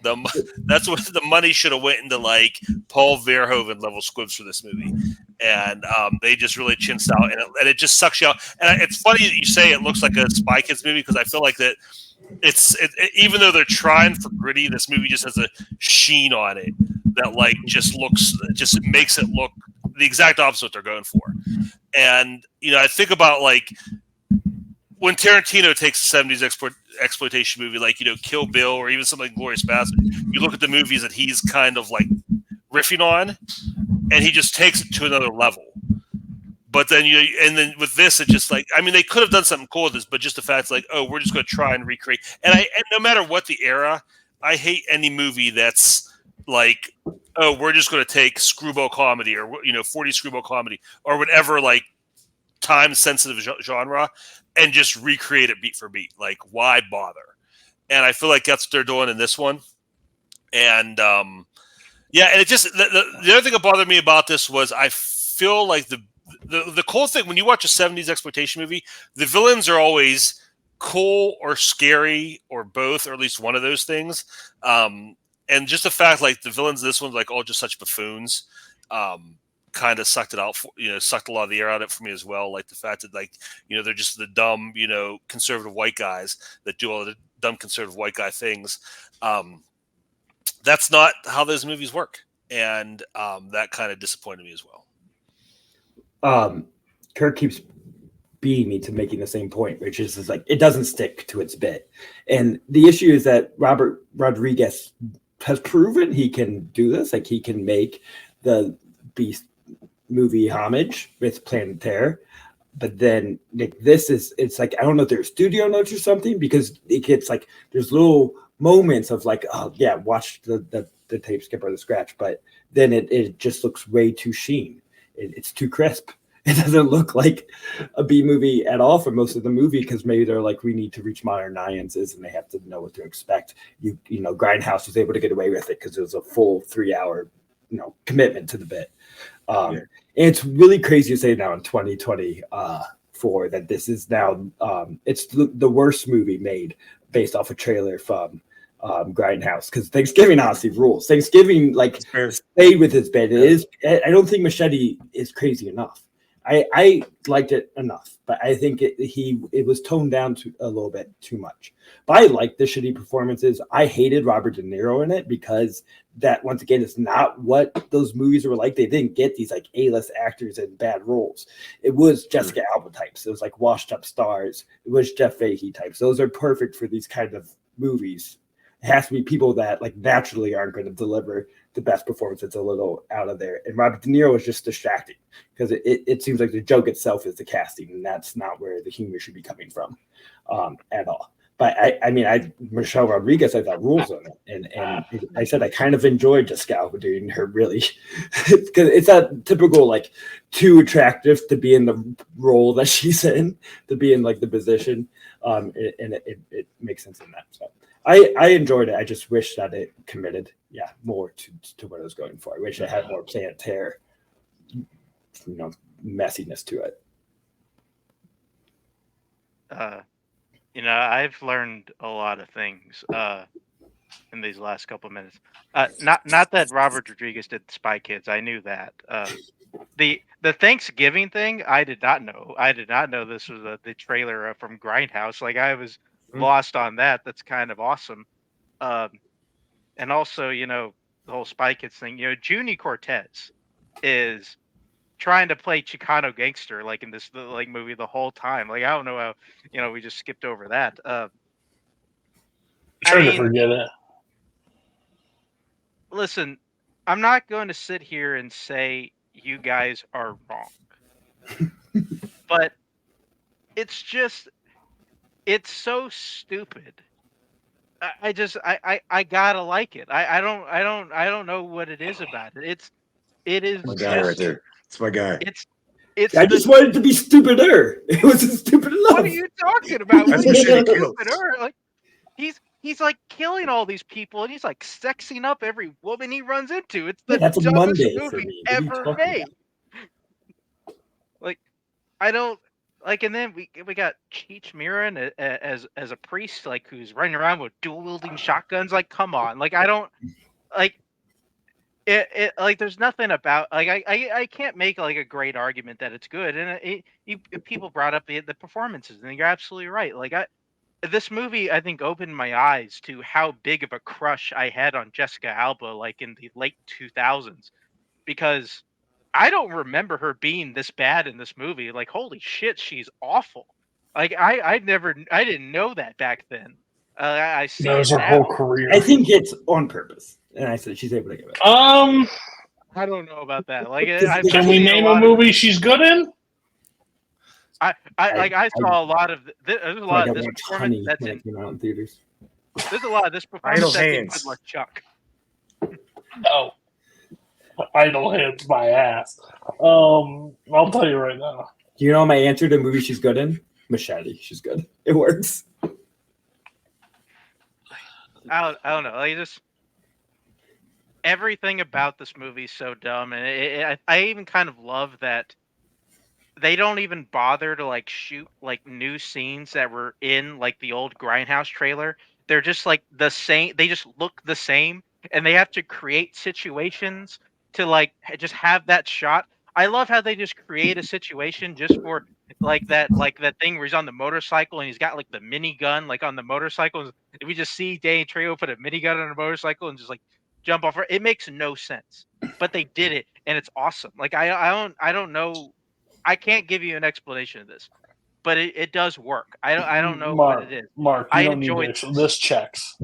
That's what the money should have went into, like Paul Verhoeven level squibs for this movie, and they just really chinsed out, and it just sucks you out. And it's funny that you say it looks like a Spy Kids movie because I feel like that even though they're trying for gritty, this movie just has a sheen on it that like just makes it look the exact opposite of what they're going for. And I think about like when Tarantino takes a 70s exploitation movie, like, Kill Bill or even something like Glorious Bastard, you look at the movies that he's kind of like riffing on, and he just takes it to another level. But then and then with this, it's just like, I mean, they could have done something cool with this, but just the fact like, oh, we're just going to try and recreate. And no matter what the era, I hate any movie that's like, oh, we're just going to take screwball comedy or 40 screwball comedy or whatever, like time sensitive genre, and just recreate it beat for beat. Like, why bother? And I feel like that's what they're doing in this one. And and it just the other thing that bothered me about this was I feel like the cool thing when you watch a 70s exploitation movie, the villains are always cool or scary or both, or at least one of those things. and just the fact like the villains of this one's like all just such buffoons, kind of sucked it out for, sucked a lot of the air out of it for me as well. Like the fact that like they're just the dumb conservative white guys that do all the dumb conservative white guy things. That's not how those movies work, and that kind of disappointed me as well. Kirk keeps beating me to making the same point, which is like it doesn't stick to its bit, and the issue is that Robert Rodriguez has proven he can do this. Like he can make the Beast movie homage with Planet Terror, but then like it's like I don't know if there's studio notes or something, because it gets like there's little moments of like, oh yeah, watch the tape skip or the scratch, but then it just looks way too sheen. It's too crisp. It doesn't look like a B movie at all for most of the movie, because maybe they're like, we need to reach modern audiences and they have to know what to expect. Grindhouse was able to get away with it because it was a full 3-hour commitment to the bit. And it's really crazy to say now in 2024 that this is now it's the worst movie made based off a trailer from Grindhouse, because Thanksgiving honestly rules. Thanksgiving stayed with his bit. It is. I don't think Machete is crazy enough. I liked it enough, but I think it was toned down a little bit too much. But I liked the shitty performances. I hated Robert De Niro in it, because that, once again, is not what those movies were like. They didn't get these like A-list actors in bad roles. It was Jessica Alba types. It was like washed up stars. It was Jeff Fahey types. Those are perfect for these kind of movies. It has to be people that like naturally aren't going to deliver the best performance. It's a little out of there. And Robert De Niro is just distracting, because it seems like the joke itself is the casting, and that's not where the humor should be coming from at all. But Michelle Rodriguez, I thought rules on it. And I said I kind of enjoyed Jessica Alba doing her really, because it's that typical like too attractive to be in the role that she's in, to be in like the position. And it makes sense in that. So I enjoyed it. I just wish that it committed more to what it was going for. I wish it had more Planet Terror, messiness to it. I've learned a lot of things in these last couple of minutes. Not that Robert Rodriguez did Spy Kids. I knew that. The Thanksgiving thing, I did not know. I did not know this was the trailer from Grindhouse. Like I was lost on that. That's kind of awesome. And also, the whole Spy Kids thing. Junie Cortez is trying to play Chicano gangster like in this movie the whole time. Like I don't know how we just skipped over that. Trying to forget it. Listen, I'm not going to sit here and say you guys are wrong, but it's so stupid. I gotta like it. I don't know what it is about it. It is my guy right there. It's my guy. It's I just wanted it to be stupider. It wasn't stupid enough. What are you talking about? That's what shit kills. Like he's like killing all these people, and he's like sexing up every woman he runs into. It's the that's a dumbest Monday for movie me. What are you ever talking made. about? Like I don't like, and then we got Cheech Marin as a priest, like who's running around with dual wielding shotguns. Like, come on, like I don't like. It like there's nothing about like I can't make like a great argument that it's good, and people brought up the performances, and you're absolutely right. Like this movie I think opened my eyes to how big of a crush I had on Jessica Alba like in the late 2000s, because I don't remember her being this bad in this movie. Like holy shit, she's awful. Like I didn't know that back then. I see That was it her now. whole career. I think it's on purpose. And I said she's able to give it. I don't know about that. Like, Can we name a movie she's good in? I saw a lot of there's a lot of this performance that's when it came out in theaters. There's a lot of this performance that's in Good Luck Chuck. No. Idle Hands my ass. I'll tell you right now. Do you know my answer to movie she's good in? Machete. She's good. It works. I don't know. Like just everything about this movie is so dumb, and I even kind of love that they don't even bother to like shoot like new scenes that were in like the old Grindhouse trailer. They're just like the same. They just look the same, and they have to create situations to like just have that shot. I love how they just create a situation just for like that thing where he's on the motorcycle and he's got like the minigun like on the motorcycle. And we just see Danny Trejo put a minigun on a motorcycle and just like jump off. It makes no sense, but they did it, and it's awesome. Like I don't know, I can't give you an explanation of this, but it does work. I don't know what it is. Mark, you I don't need enjoyed to. this. This checks.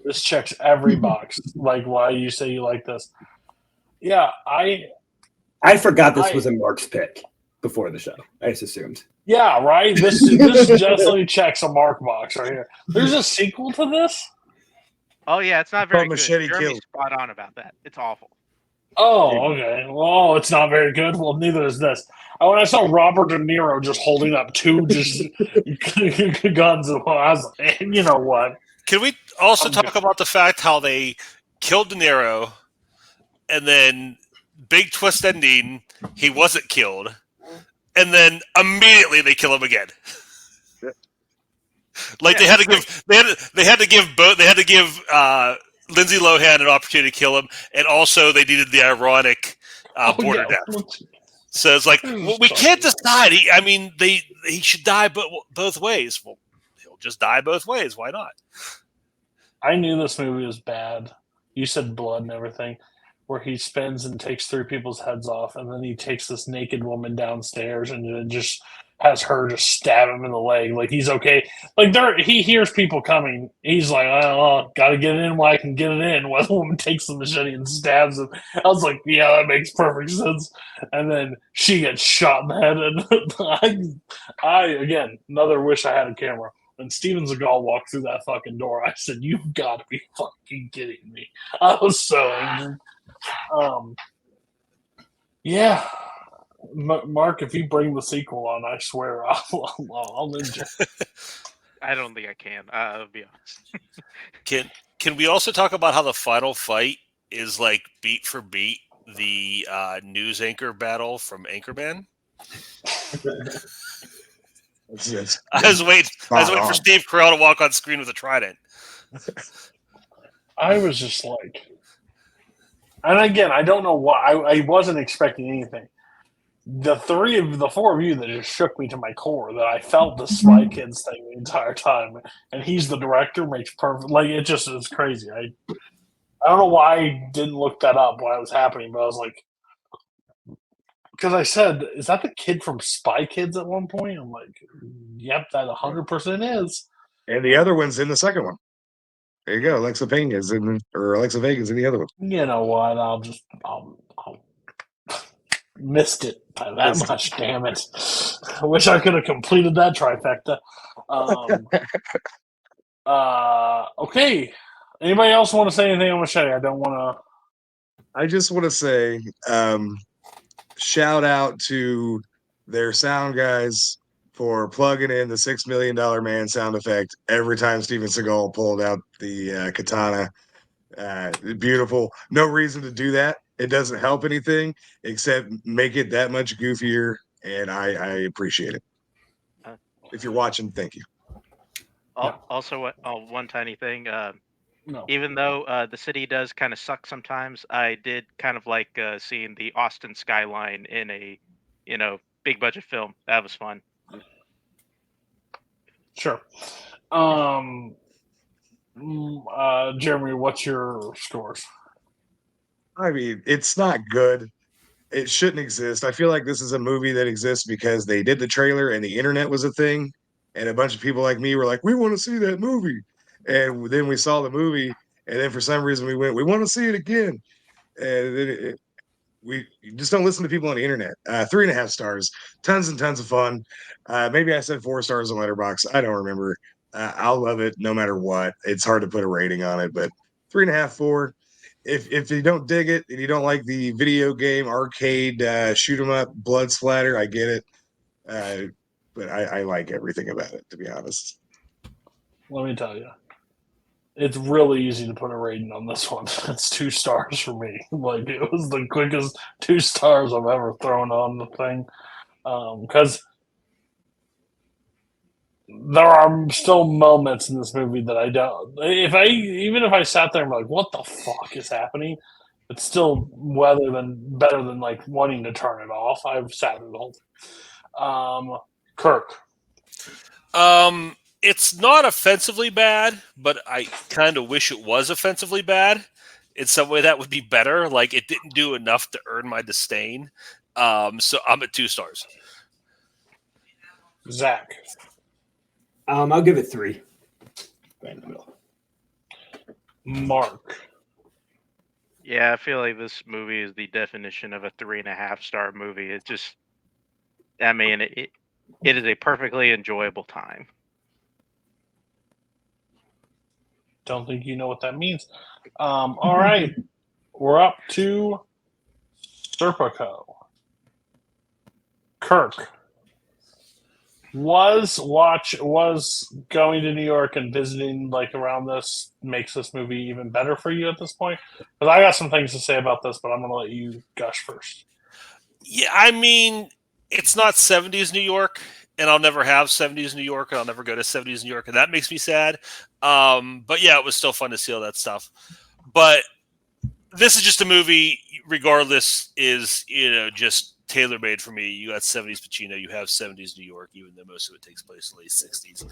This checks every box. Like why you say you like this. Yeah, I forgot this I- was a Mark's pick before the show. I just assumed. yeah, right. This definitely checks a Mark box right here. There's a sequel to this. Oh yeah, it's not very good. Machete Jeremy's killed. spot on about that. It's awful. Oh, okay. Well, it's not very good. Well, neither is this. When I saw Robert De Niro just holding up two just guns, I was like, you know what? Can we also I'm talk about the fact how they killed De Niro, and then big twist ending, he wasn't killed, and then immediately they kill him again. Like Yeah, they had to give Lindsay Lohan an opportunity to kill him, and also they needed the ironic border death. So it's like, well, we can't decide. He should die both ways. Well, he'll just die both ways. Why not? I knew this movie was bad. You said blood and everything, where he spins and takes 3 people's heads off, and then he takes this naked woman downstairs and then just has her just stab him in the leg. Like he's okay. Like he hears people coming. He's like, oh, gotta get it in while I can get it in. While the woman takes the machete and stabs him. I was like, yeah, that makes perfect sense. And then she gets shot in the head. And I again, another wish I had a camera. When Steven Seagal walked through that fucking door, I said, "You've got to be fucking kidding me!" I was so angry. Yeah, Mark, if you bring the sequel on, I swear I'll ninja. I don't think I can. I'll be honest. Can we also talk about how the final fight is like beat for beat the news anchor battle from Anchorman? I was waiting for Steve Carell to walk on screen with a trident. I was just like, and again, I don't know why. I wasn't expecting anything. The 4 of you that just shook me to my core, that I felt the Spy Kids thing the entire time, and he's the director, makes perfect. Like it just is crazy. I don't know why I didn't look that up while it was happening, but I was like, because I said, "Is that the kid from Spy Kids?" At one point, I'm like, "Yep, that 100% is." And the other one's in the second one. There you go. Alexa Vega's in the other one. You know what? I'll missed it by that much. Damn it! I wish I could have completed that trifecta. Okay. Anybody else want to say anything on Machete? I don't want to. I just want to say, shout out to their sound guys for plugging in the $6 Million Man sound effect every time Steven Seagal pulled out the katana. Beautiful. No reason to do that. It doesn't help anything except make it that much goofier, and I appreciate it. If you're watching, thank you. Also, one tiny thing. No. Even though the city does kind of suck sometimes, I did kind of like seeing the Austin skyline in a, big budget film. That was fun. Sure. Jeremy, what's your scores? I mean, it's not good. It shouldn't exist. I feel like this is a movie that exists because they did the trailer and the internet was a thing, and a bunch of people like me were like, "We want to see that movie," and then we saw the movie, and then for some reason we want to see it again, and we just don't listen to people on the internet. 3.5 stars, tons and tons of fun. Maybe I said 4 stars on Letterboxd. I don't remember. I'll love it no matter what. It's hard to put a rating on it, but 3.5, 4. If you don't dig it and you don't like the video game arcade shoot 'em up blood splatter, I get it. But I like everything about it, to be honest. Let me tell you, it's really easy to put a rating on this one. It's 2 stars for me. Like it was the quickest 2 stars I've ever thrown on the thing. Because there are still moments in this movie that I don't. Even if I sat there and like, what the fuck is happening? It's still better than like wanting to turn it off. I've sat through the whole thing. Kirk. It's not offensively bad, but I kind of wish it was offensively bad. In some way, that would be better. Like it didn't do enough to earn my disdain. So I'm at 2 stars. Zach. I'll give it 3. Right in the middle. Mark. Yeah, I feel like this movie is the definition of a 3.5-star movie. It just, I mean, it is a perfectly enjoyable time. Don't think you know what that means. All right. We're up to Serpico. Kirk. Was going to New York and visiting like around this makes this movie even better for you at this point? Because I got some things to say about this, but I'm going to let you gush first. Yeah, I mean, it's not 70s New York, and I'll never have 70s New York, and I'll never go to 70s New York, and that makes me sad. But yeah, it was still fun to see all that stuff. But this is just a movie, regardless, is, just tailor-made for me. You got 70s Pacino, you have 70s New York, even though most of it takes place in the late 60s.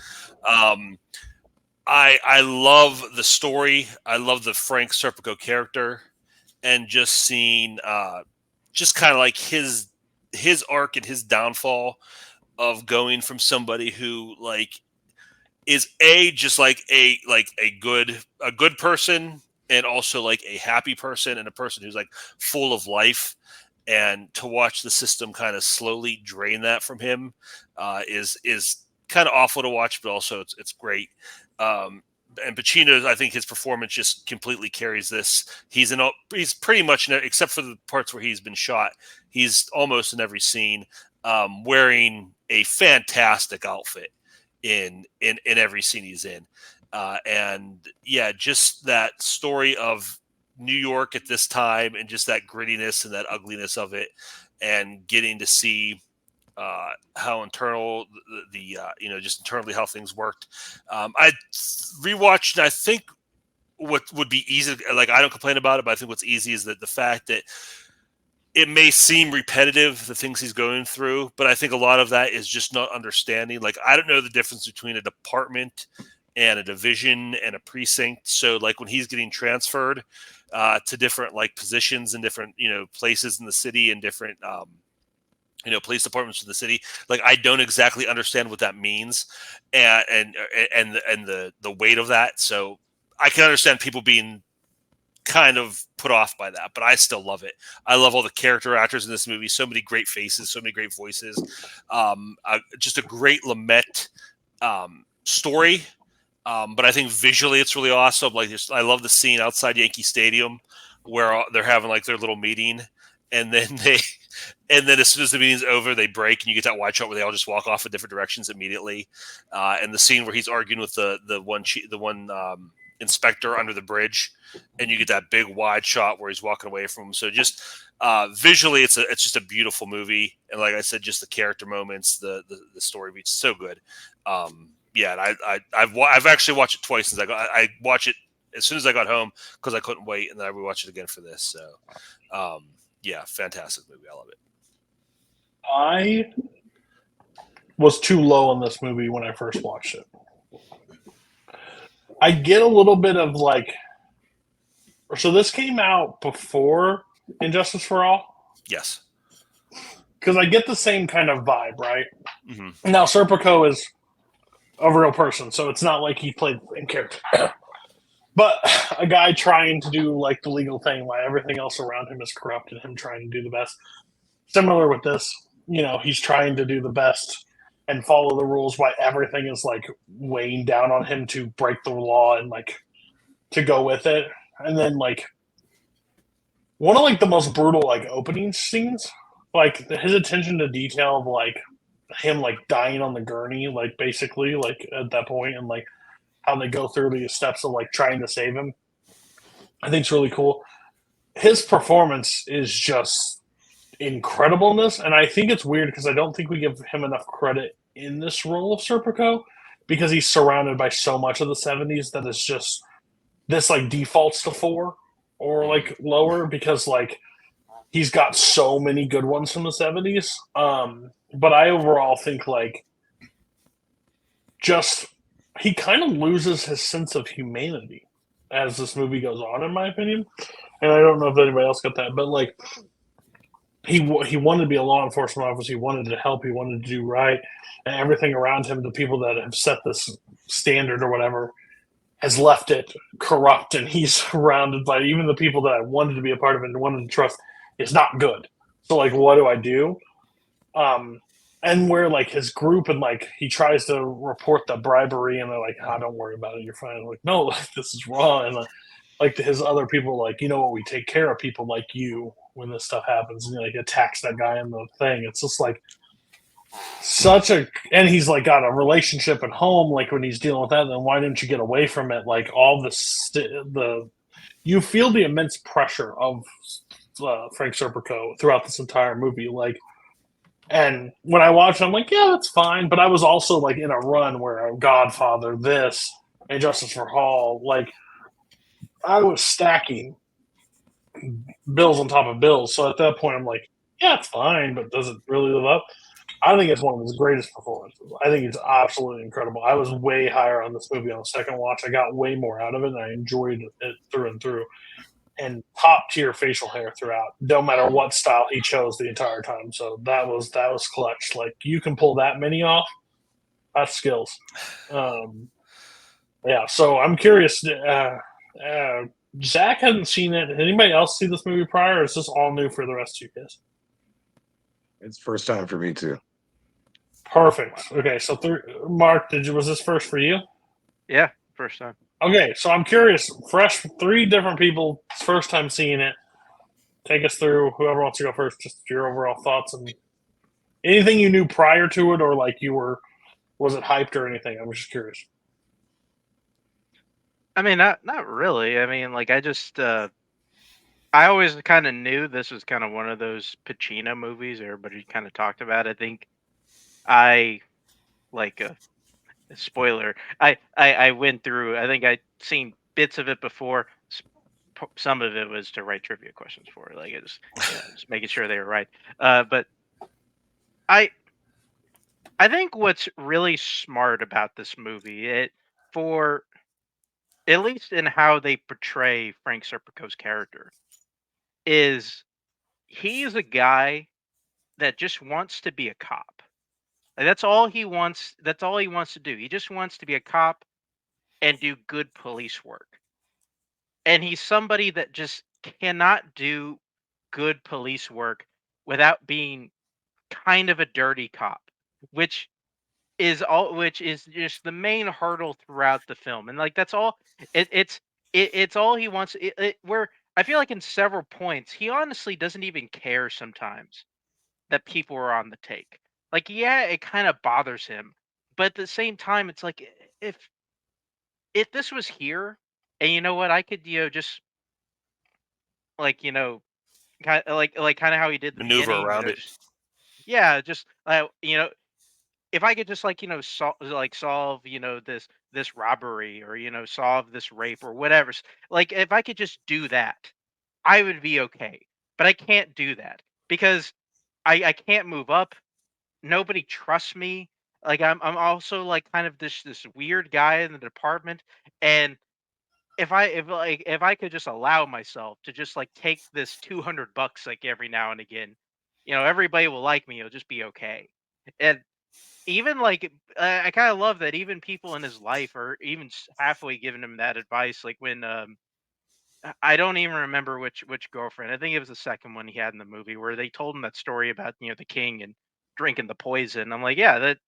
I love the story. I love the Frank Serpico character, and just seeing just kind of like his arc and his downfall of going from somebody who like is just like a good person, and also like a happy person, and a person who's like full of life. And to watch the system kind of slowly drain that from him is kind of awful to watch, but also it's great. And Pacino, I think his performance just completely carries this. He's pretty much, except for the parts where he's been shot, he's almost in every scene, wearing a fantastic outfit in every scene he's in. And yeah, just that story of New York at this time, and just that grittiness and that ugliness of it, and getting to see how internal just internally how things worked. I rewatched, and I think what would be easy, like I don't complain about it, but I think what's easy is that the fact that it may seem repetitive, the things he's going through, but I think a lot of that is just not understanding. Like, I don't know the difference between a department and a division and a precinct. So like when he's getting transferred to different like positions in different, places in the city, and different, police departments in the city, like I don't exactly understand what that means, and the weight of that. So I can understand people being kind of put off by that, but I still love it. I love all the character actors in this movie. So many great faces, so many great voices. Just a great Lumet story. But I think visually it's really awesome. Like, I love the scene outside Yankee Stadium where they're having like their little meeting, and then as soon as the meeting's over, they break, and you get that wide shot where they all just walk off in different directions immediately. And the scene where he's arguing with the one inspector under the bridge, and you get that big wide shot where he's walking away from him. So just visually, it's just a beautiful movie, and like I said, just the character moments, the story beats, so good. Yeah, and I've actually watched it twice since I watched it as soon as I got home because I couldn't wait, and then I rewatched it again for this. So, yeah, fantastic movie. I love it. I was too low on this movie when I first watched it. I get a little bit of like, so this came out before Injustice for All? Yes. Because I get the same kind of vibe, right? Mm-hmm. Now, Serpico is a real person, so it's not like he played the same character. But a guy trying to do like the legal thing while everything else around him is corrupt, and him trying to do the best. Similar with this, he's trying to do the best and follow the rules while everything is like weighing down on him to break the law and like to go with it. And then like one of like the most brutal like opening scenes, like his attention to detail of like him like dying on the gurney, like basically like at that point, and like how they go through the steps of like trying to save him, I think it's really cool. His performance is just incredible in this, and I think it's weird because I don't think we give him enough credit in this role of Serpico, because he's surrounded by so much of the 70s that it's just this like defaults to 4 or like lower because like he's got so many good ones from the 70s. But I overall think like just he kind of loses his sense of humanity as this movie goes on, in my opinion. And I don't know if anybody else got that, but like he wanted to be a law enforcement officer. He wanted to help. He wanted to do right, and everything around him, the people that have set this standard or whatever, has left it corrupt, and he's surrounded by even the people that I wanted to be a part of and wanted to trust is not good. So like, what do I do? And where like his group and like he tries to report the bribery and they're like, "Ah, don't worry about it, you're fine." I'm like, no, like, this is wrong. And like his other people, like, you know what, we take care of people like you when this stuff happens, and he like attacks that guy in the thing. It's just like such a, and he's like got a relationship at home. Like when he's dealing with that, then why didn't you get away from it? Like all the you feel the immense pressure of Frank Serpico throughout this entire movie, like. And when I watched it, I'm like, yeah, that's fine. But I was also like in a run where Godfather, this, and Justice for All, like I was stacking bills on top of bills. So at that point, I'm like, yeah, it's fine, but does it really live up? I think it's one of his greatest performances. I think it's absolutely incredible. I was way higher on this movie on the second watch. I got way more out of it, and I enjoyed it through and through. And top tier facial hair throughout, no matter what style he chose the entire time. So that was clutch. Like you can pull that many off, that's skills. Yeah. So I'm curious. Zach hadn't seen it. Did anybody else see this movie prior, or is this all new for the rest of you guys? It's first time for me too. Perfect. Okay. So Mark, was this first for you? Yeah, first time. Okay, so I'm curious. Fresh, 3 different people, first time seeing it. Take us through. Whoever wants to go first, just your overall thoughts and anything you knew prior to it, or like was it hyped or anything? I'm just curious. I mean, not really. I mean, like I just I always kind of knew this was kind of one of those Pacino movies everybody kind of talked about. I think I like spoiler. I went through. I think I'd seen bits of it before. Some of it was to write trivia questions for. Like it's just making sure they were right. But I think what's really smart about this movie, for at least in how they portray Frank Serpico's character, is he's a guy that just wants to be a cop. Like, that's all he wants. That's all he wants to do. He just wants to be a cop and do good police work. And he's somebody that just cannot do good police work without being kind of a dirty cop, which which is just the main hurdle throughout the film. And like that's all it's all he wants. Where I feel like in several points he honestly doesn't even care sometimes that people are on the take. Like, yeah, it kind of bothers him, but at the same time, it's like if this was here, and you know what, I could just like kind of like kind of how he did the Maneuver beginning, around it. yeah, just if I could just solve this robbery or solve this rape or whatever, like if I could just do that, I would be okay. But I can't do that because I can't move up. Nobody trusts me. Like I'm also like kind of this weird guy in the department, and if I could just allow myself to just like take this $200 like every now and again, everybody will like me. It'll just be okay. And even like I kind of love that even people in his life are even halfway giving him that advice. Like when I don't even remember which girlfriend. I think it was the second one he had in the movie where they told him that story about the king and drinking the poison. I'm like, yeah, that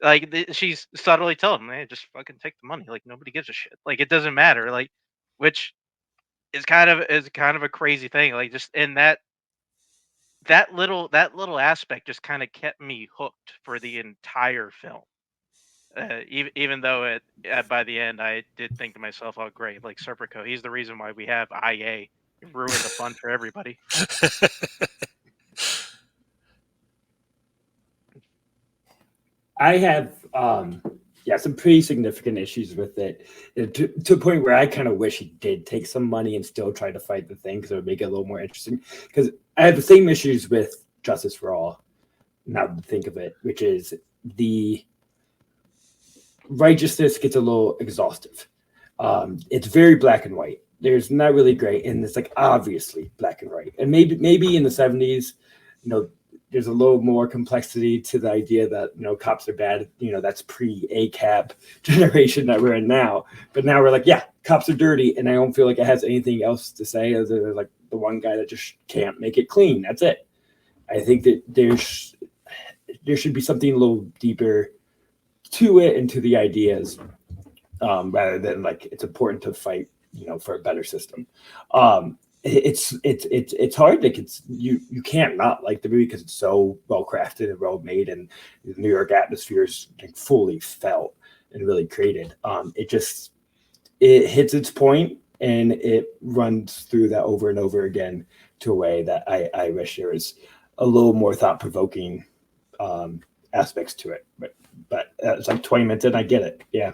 like she's subtly telling him, hey, just fucking take the money. Like nobody gives a shit. Like it doesn't matter. Like which is kind of a crazy thing. Like just in that little aspect just kind of kept me hooked for the entire film. Even though by the end I did think to myself, oh great, like Serpico, he's the reason why we have IA. It ruined the fun for everybody. I have some pretty significant issues with it, to a point where I kind of wish he did take some money and still try to fight the thing, because it would make it a little more interesting. Because I have the same issues with Justice for All, now to think of it, which is the righteousness gets a little exhaustive. It's very black and white. There's not really gray, and it's like obviously black and white. And maybe in the 70s, there's a little more complexity to the idea that cops are bad. That's pre-ACAP generation that we're in now. But now we're like, yeah, cops are dirty, and I don't feel like it has anything else to say other than like the one guy that just can't make it clean. That's it. I think that there should be something a little deeper to it and to the ideas, rather than like it's important to fight for a better system. It's hard. Like you can't not like the movie because it's so well crafted and well made, and the New York atmosphere is like fully felt and really created. It hits its point and it runs through that over and over again to a way that I wish there was a little more thought provoking aspects to it. But it's like 20 minutes in, I get it. Yeah,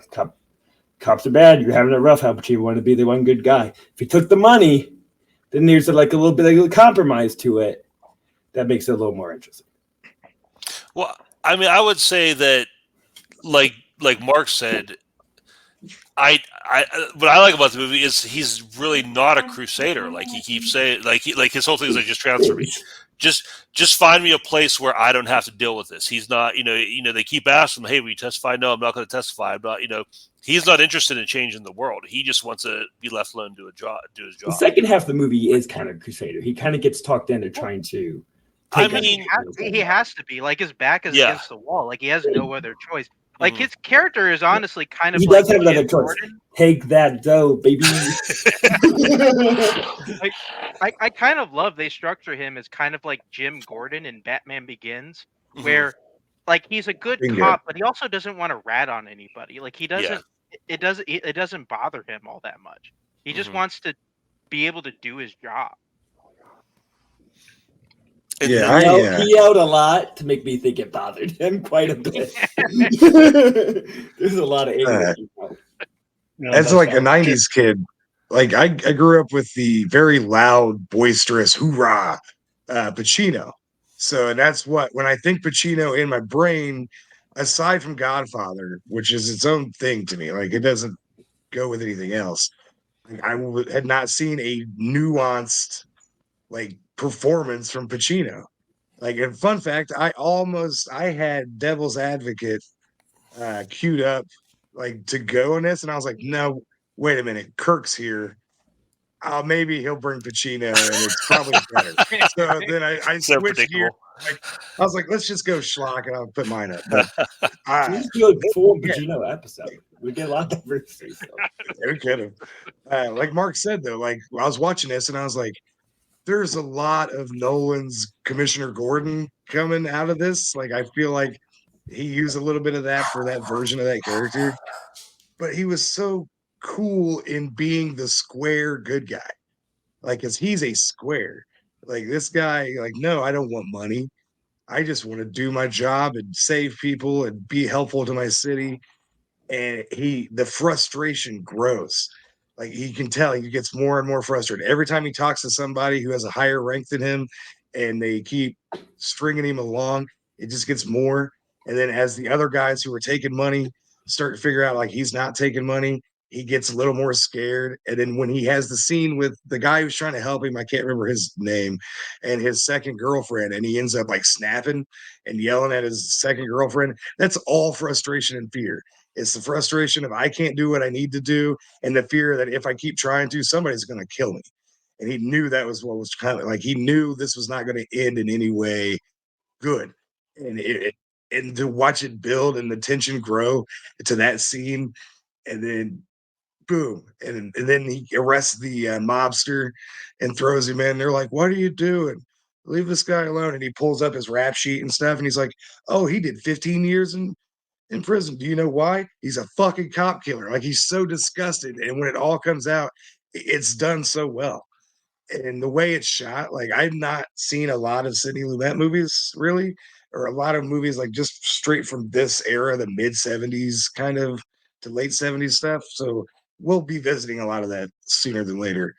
cops are bad. You're having it rough. How about you want to be the one good guy? If he took the money, then there's like a little bit of a compromise to it that makes it a little more interesting. Well, I mean, I would say that, like Mark said, I what I like about the movie is he's really not a crusader. Like he keeps saying, like his whole thing is like, just transfer me. Just find me a place where I don't have to deal with this. He's not, they keep asking him, hey, will you testify? No, I'm not going to testify. I'm not, he's not interested in changing the world. He just wants to be left alone to do his job. The second half of the movie is kind of Crusader. He kind of gets talked into trying to. He has to be. Like, his back is against the wall. Like, he has no other choice. Like, his character is honestly kind of. He does have another choice. Take that dough, baby. I kind of love they structure him as kind of like Jim Gordon in Batman Begins, where like he's a good cop, but he also doesn't want to rat on anybody. Like, he doesn't. It doesn't bother him all that much. He just wants to be able to do his job. He yelled a lot to make me think it bothered him quite a bit. There's a lot of anger. As like a 90s kid, like I grew up with the very loud, boisterous hoorah Pacino. So that's when I think Pacino in my brain, aside from Godfather, which is its own thing to me, like it doesn't go with anything else. Like, I had not seen a nuanced like performance from Pacino. Like, and fun fact, I had Devil's Advocate queued up like to go in this, and I was like, no, wait a minute, Kirk's here. Maybe he'll bring Pacino, and it's probably better. So then I switched gear. Like, I was like, let's just go schlock, and I'll put mine up. But let's do a full Pacino episode. We get a lot of diversity. So. We could have. Like Mark said, though, like I was watching this, and I was like, there's a lot of Nolan's Commissioner Gordon coming out of this. Like, I feel like he used a little bit of that for that version of that character, but he was so cool in being the square good guy. Like, cause he's a square. Like, this guy, like, no, I don't want money. I just want to do my job and save people and be helpful to my city. And the frustration grows. Like, he can tell he gets more and more frustrated every time he talks to somebody who has a higher rank than him, and they keep stringing him along. It just gets more. And then as the other guys who are taking money start to figure out like he's not taking money, he gets a little more scared. And then when he has the scene with the guy who's trying to help him, I can't remember his name, and his second girlfriend, and he ends up like snapping and yelling at his second girlfriend. That's all frustration and fear. It's the frustration of I can't do what I need to do, and the fear that if I keep trying to, somebody's going to kill me. And he knew that was what was kind of like, he knew this was not going to end in any way good. And to watch it build and the tension grow to that scene, and then boom, and then he arrests the mobster and throws him in. They're like, "What are you doing? Leave this guy alone." And he pulls up his rap sheet and stuff, and he's like, "Oh, he did 15 years in prison. Do you know why? He's a fucking cop killer." Like, he's so disgusted, and when it all comes out, it's done so well. And the way it's shot, like, I've not seen a lot of Sidney Lumet movies really. or a lot of movies like just straight from this era, the mid 70s kind of to late 70s stuff. So we'll be visiting a lot of that sooner than later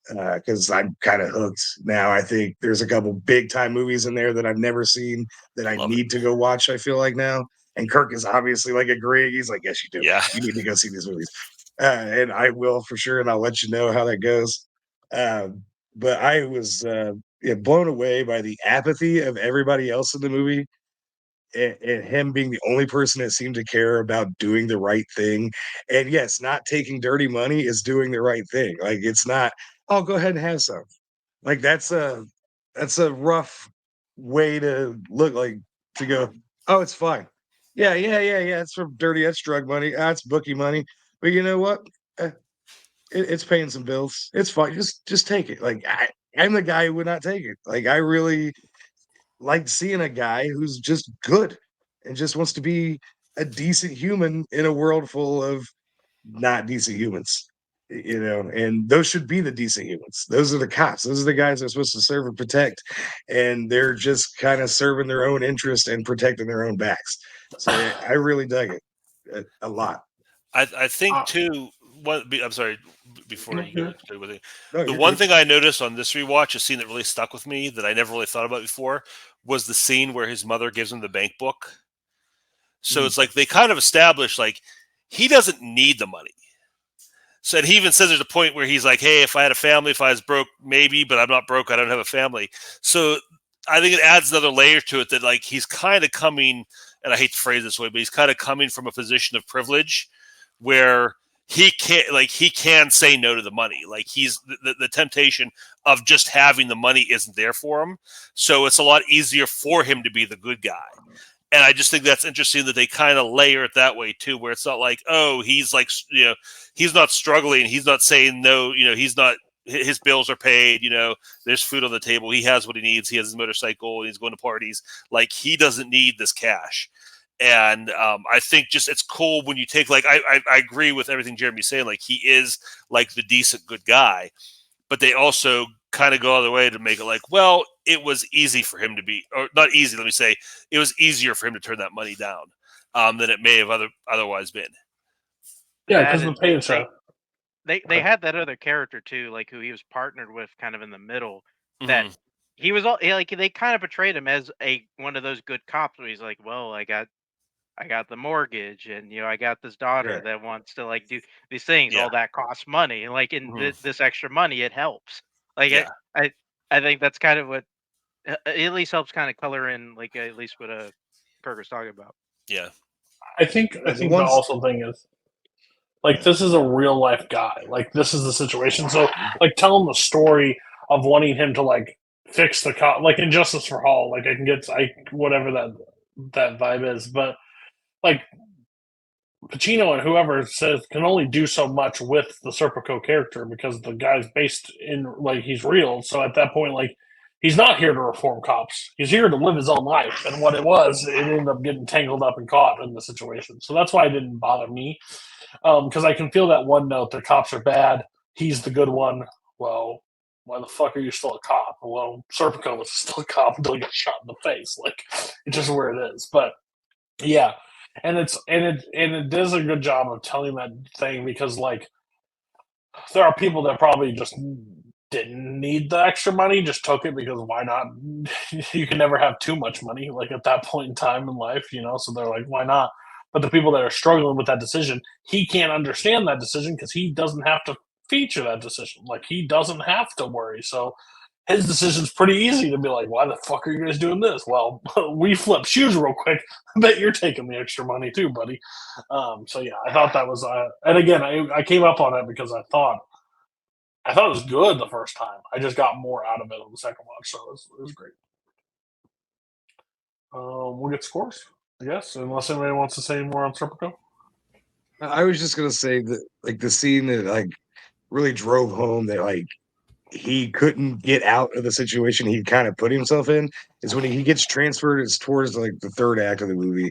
because I'm kind of hooked now. I think there's a couple big time movies in there that I've never seen that I Love need to go watch. I feel like now, and Kirk is obviously like agreeing. He's like, "Yes, you do. Yeah. You need to go see these movies," and I will for sure, and I'll let you know how that goes. But I was blown away by the apathy of everybody else in the movie and him being the only person that seemed to care about doing the right thing. And yes, not taking dirty money is doing the right thing. Like it's not, oh, go ahead and have some. Like that's a rough way to look like to go, oh, it's fine. Yeah. It's from dirty, that's drug money, that's bookie money. But you know what? It's paying some bills. It's fine. Just take it. Like I'm the guy who would not take it. Like I really like seeing a guy who's just good and just wants to be a decent human in a world full of not decent humans. And those should be the decent humans. Those are the cops. Those are the guys that are supposed to serve and protect, and they're just kind of serving their own interest and protecting their own backs. So I really dug it a lot. I think too. I'm sorry. Before you Okay. go with it, No, the you're one good. thing I noticed on this rewatch, a scene that really stuck with me that I never really thought about before, was the scene where his mother gives him the bank book. So it's like they kind of establish like he doesn't need the money. So and he even says there's a point where he's like, "Hey, if I had a family, if I was broke, maybe, but I'm not broke. I don't have a family." So I think it adds another layer to it that like he's kind of coming, and I hate to phrase it this way, but he's kind of coming from a position of privilege where he can say no to the money. Like he's the temptation of just having the money isn't there for him. So it's a lot easier for him to be the good guy. And I just think that's interesting that they kind of layer it that way too, where it's not like, oh, he's like, he's not struggling. He's not saying no, he's not, his bills are paid, there's food on the table. He has what he needs. He has his motorcycle. He's going to parties. Like he doesn't need this cash. And I think just it's cool when you take like I agree with everything Jeremy's saying. Like he is like the decent good guy, but they also kind of go out of the way to make it like, well, it was easy for him to be, or not easy. Let me say, it was easier for him to turn that money down than it may have otherwise been. Yeah, because the pay show. They had that other character too, like who he was partnered with, kind of in the middle. That he was all like they kind of portrayed him as one of those good cops where he's like, well, I got the mortgage, and I got this daughter that wants to like do these things. Yeah. All that costs money, and like in this extra money, it helps. Like Yeah. I think that's kind of what it at least helps kind of color in like at least what Kirk was talking about. Yeah. I think the also thing is like this is a real life guy. Like this is the situation. So like tell him the story of wanting him to like fix the cop, like in Justice for All. Like I can get whatever that vibe is, but like Pacino and whoever says can only do so much with the Serpico character because the guy's based in like he's real. So at that point, like he's not here to reform cops. He's here to live his own life. And what it was, it ended up getting tangled up and caught in the situation. So that's why it didn't bother me. Because I can feel that one note, the cops are bad. He's the good one. Well, why the fuck are you still a cop? Well, Serpico was still a cop until he got shot in the face. Like it's just where it is. But yeah. And it does a good job of telling that thing because like there are people that probably just didn't need the extra money, just took it because why not? You can never have too much money, like at that point in time in life, so they're like, why not? But the people that are struggling with that decision, he can't understand that decision because he doesn't have to feature that decision. Like he doesn't have to worry. So his decision's pretty easy to be like, why the fuck are you guys doing this? Well, we flip shoes real quick. I bet you're taking the extra money too, buddy. So yeah, I thought that was, and again, I came up on it because I thought it was good the first time. I just got more out of it on the second watch, so it was great. We'll get scores, I guess, unless anybody wants to say more on Serpico. I was just gonna say that like the scene that like really drove home that like he couldn't get out of the situation he kind of put himself in is when he gets transferred. It's towards like the third act of the movie,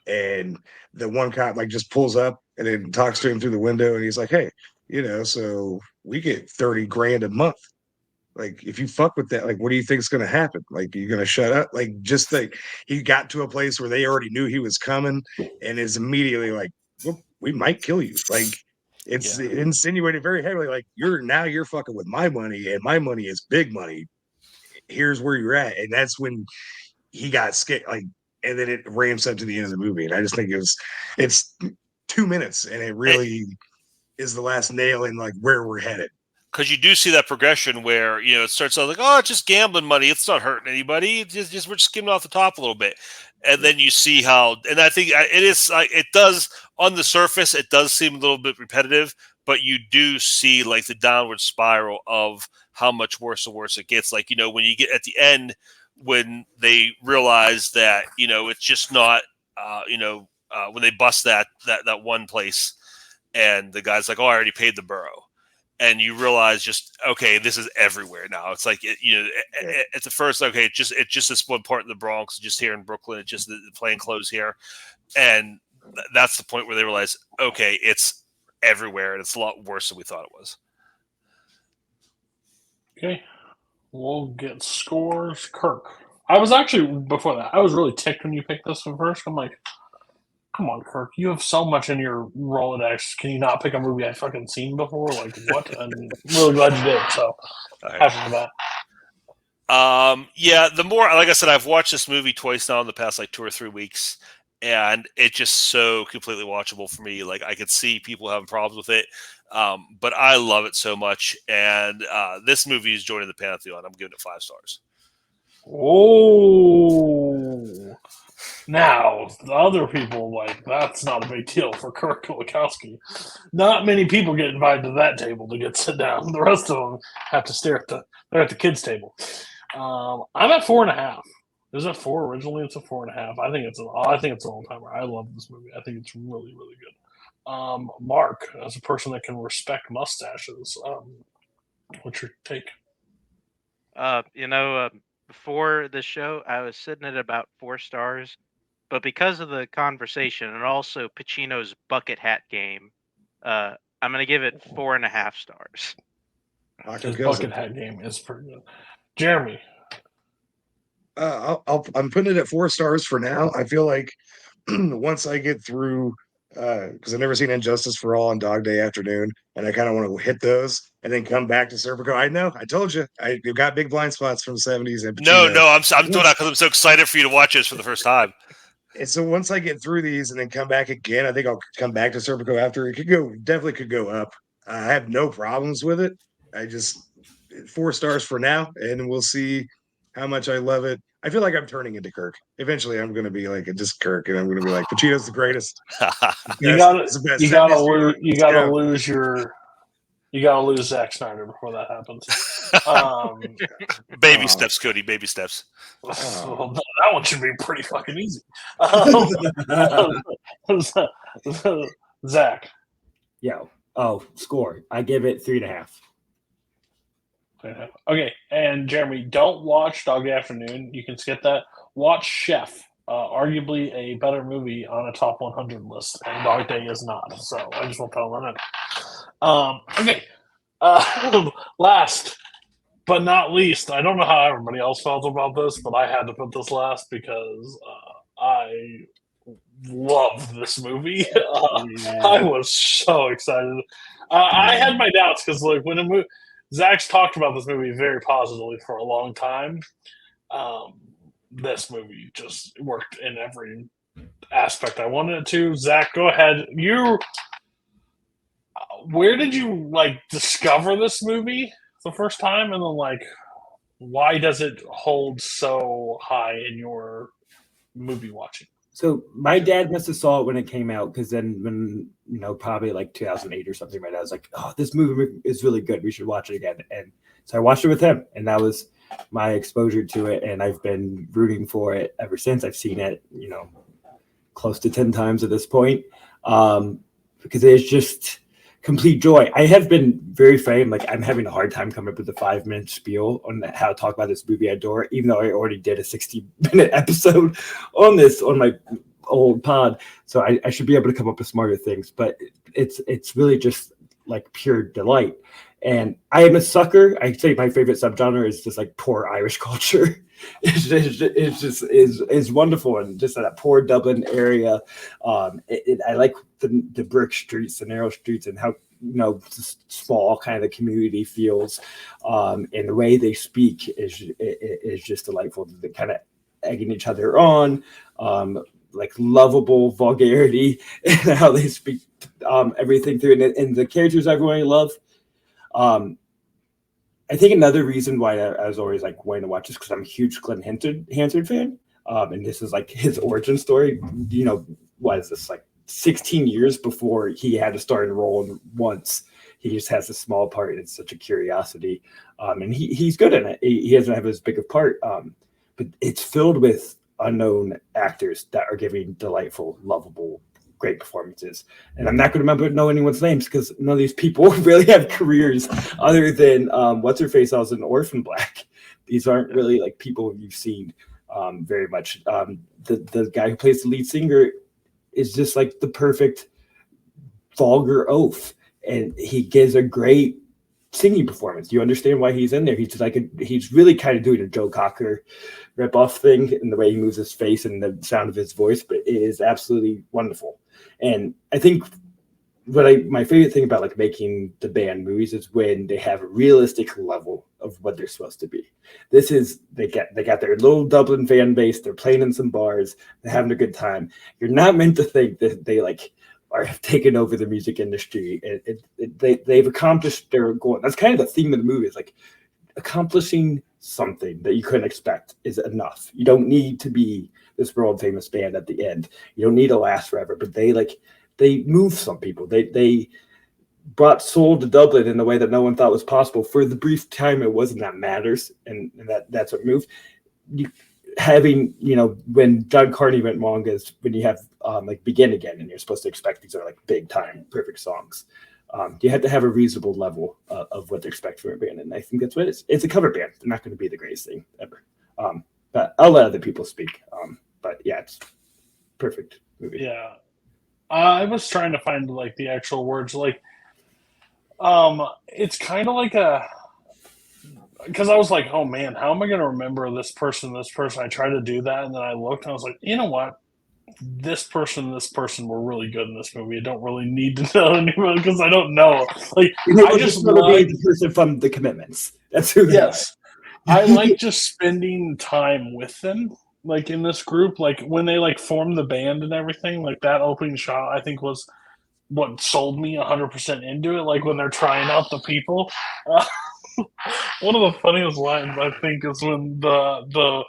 and the one cop like just pulls up and then talks to him through the window, and he's like, "Hey, so we get 30 grand a month. Like, if you fuck with that, like, what do you think's gonna happen? Like, you're gonna shut up? Like, just like he got to a place where they already knew he was coming, and is immediately like, well, we might kill you. Like, it's insinuated very heavily, like you're fucking with my money, and my money is big money. Here's where you're at, and that's when he got scared. Like, and then it ramps up to the end of the movie, and I just think it's 2 minutes, and it really is the last nail in like where we're headed. Because you do see that progression where, you know, it starts out like, oh, it's just gambling money. It's not hurting anybody. It's just we're just skimming off the top a little bit. And then you see how, and I think it is, it does, on the surface, it does seem a little bit repetitive, but you do see like the downward spiral of how much worse and worse it gets. Like, you know, when you get at the end, when they realize that, you know, it's just not, when they bust that one place and the guy's like, oh, I already paid the borough. And you realize just, okay, this is everywhere now. It's like, at the first, okay, it's just this one part in the Bronx, just here in Brooklyn, it's just the plain clothes here. And that's the point where they realize, okay, it's everywhere and it's a lot worse than we thought it was. Okay. We'll get scores. Kirk. I was actually, before that, I was really ticked when you picked this one first. I'm like, come on, Kirk, you have so much in your Rolodex. Can you not pick a movie I've fucking seen before? Like, what? I'm really glad you did. So, happy for that. Yeah, the more, like I said, I've watched this movie twice now in the past, like 2 or 3 weeks, and it's just so completely watchable for me. Like, I could see people having problems with it, but I love it so much, and this movie is joining the Pantheon. I'm giving it 5 stars. Oh. Now, the other people, like, that's not a big deal for Kirk Kowalkowski. Not many people get invited to that table to get sit down. The rest of them have to stare at they're at the kids' table. I'm at 4.5. Is it 4 originally? It's a 4.5. I think it's an all-timer. I love this movie. I think it's really, really good. Mark, as a person that can respect mustaches, what's your take? Before the show, I was sitting at about 4 stars, but because of the conversation and also Pacino's bucket hat game, I'm going to give it 4.5 stars. His bucket hat game is pretty good. Jeremy, I'm putting it at 4 stars for now. I feel like once I get through, because I've never seen Injustice for All and Dog Day Afternoon, and I kind of want to hit those and then come back to Serpico. I know, I told you, You've got big blind spots from the 70s. And Pacino. No, I'm doing that because I'm so excited for you to watch this for the first time. And so once I get through these and then come back again, I think I'll come back to Serpico after. It definitely could go up. I have no problems with it. I just 4 stars for now, and we'll see how much I love it. I feel like I'm turning into Kirk. Eventually, I'm going to be like just Kirk, and I'm going to be like, Pacino's the greatest. You gotta lose Zack Snyder before that happens. Baby steps, Cody. Baby steps. Well, that one should be pretty fucking easy. Zach. Score. I give it 3.5. Okay, and Jeremy, don't watch Dog Day Afternoon. You can skip that. Watch Chef. Arguably a better movie on a top 100 list, and Dog Day is not. So I just want to tell them that. Okay. Last but not least, I don't know how everybody else felt about this, but I had to put this last because I love this movie. I was so excited. I had my doubts because, like, when Zach's talked about this movie very positively for a long time. This movie just worked in every aspect I wanted it to. Zach, go ahead. Where did you discover this movie the first time, and then why does it hold so high in your movie watching? So my dad must have saw it when it came out, because then when probably 2008 or something, my dad was like, "Oh, this movie is really good. We should watch it again." And so I watched it with him, and that was my exposure to it, and I've been rooting for it ever since. I've seen it, close to 10 times at this point, because it's just complete joy. I have been very framed, I'm having a hard time coming up with a 5-minute spiel on how to talk about this movie I adore, even though I already did a 60-minute episode on this on my old pod. So I should be able to come up with smarter things, but it's really just pure delight. And I am a sucker. I say my favorite subgenre is just like poor Irish culture. It's wonderful, and just that poor Dublin area. I like the brick streets, the narrow streets, and how small kind of the community feels, and the way they speak is just delightful. They kind of egging each other on, like lovable vulgarity and how they speak everything through, and the characters I really love. I think another reason why I was always like wanting to watch this because I'm a huge Glenn Hansard fan, and this is like his origin story. What is this, like 16 years before he had to start enrolling once? He just has a small part, and it's such a curiosity, and he's good in it. He doesn't have as big a part, but it's filled with unknown actors that are giving delightful, lovable, great performances. And I'm not going to know anyone's names because none of these people really have careers other than what's her face. I was in Orphan Black. These aren't really like people you've seen very much. The guy who plays the lead singer is just like the perfect vulgar oaf, and he gives a great singing performance. You understand why he's in there. He's really kind of doing a Joe Cocker rip-off thing in the way he moves his face and the sound of his voice, but it is absolutely wonderful. And I think my favorite thing about like making the band movies is when they have a realistic level of what they're supposed to be. This is they got their little Dublin fan base. They're playing in some bars. They're having a good time. You're not meant to think that they like are taking over the music industry. They've accomplished their goal. That's kind of the theme of the movie. Is like accomplishing something that you couldn't expect is enough. You don't need to be this world famous band at the end. You don't need to last forever. But they move some people. They brought soul to Dublin in a way that no one thought was possible. For the brief time it was, and that matters, and that's what moved. Having, when John Carney went manga is when you have like Begin Again, and you're supposed to expect these are like big time perfect songs. You have to have a reasonable level of what to expect from a band, and I think that's what it is. It's a cover band. They're not going to be the greatest thing ever, but I'll let other people speak. But yeah, it's perfect movie. Yeah, I was trying to find like the actual words, like it's kind of like because I was like, oh man, how am I going to remember this person? I tried to do that, and then I looked and I was like, you know what? This person were really good in this movie. I don't really need to know anyone because I don't know. Like, I just want to be the person from The Commitments. That's who. Yes, I like just spending time with them. Like in this group, like when they like formed the band and everything, like that opening shot, I think was what sold me 100% into it. Like when they're trying out the people. One of the funniest lines I think is when the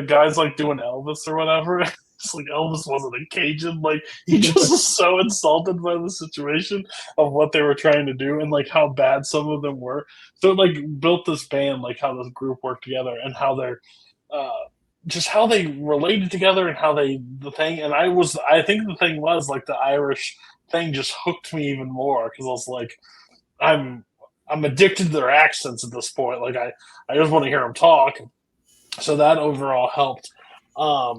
guy's like doing Elvis or whatever. It's like Elvis wasn't a Cajun. Like he just was so insulted by the situation of what they were trying to do and like how bad some of them were. So it like built this band, like how this group worked together and how they're just how they related together and how the thing. And I think the thing was like the Irish thing just hooked me even more because I was like, I'm addicted to their accents at this point. Like I just want to hear them talk. So that overall helped. I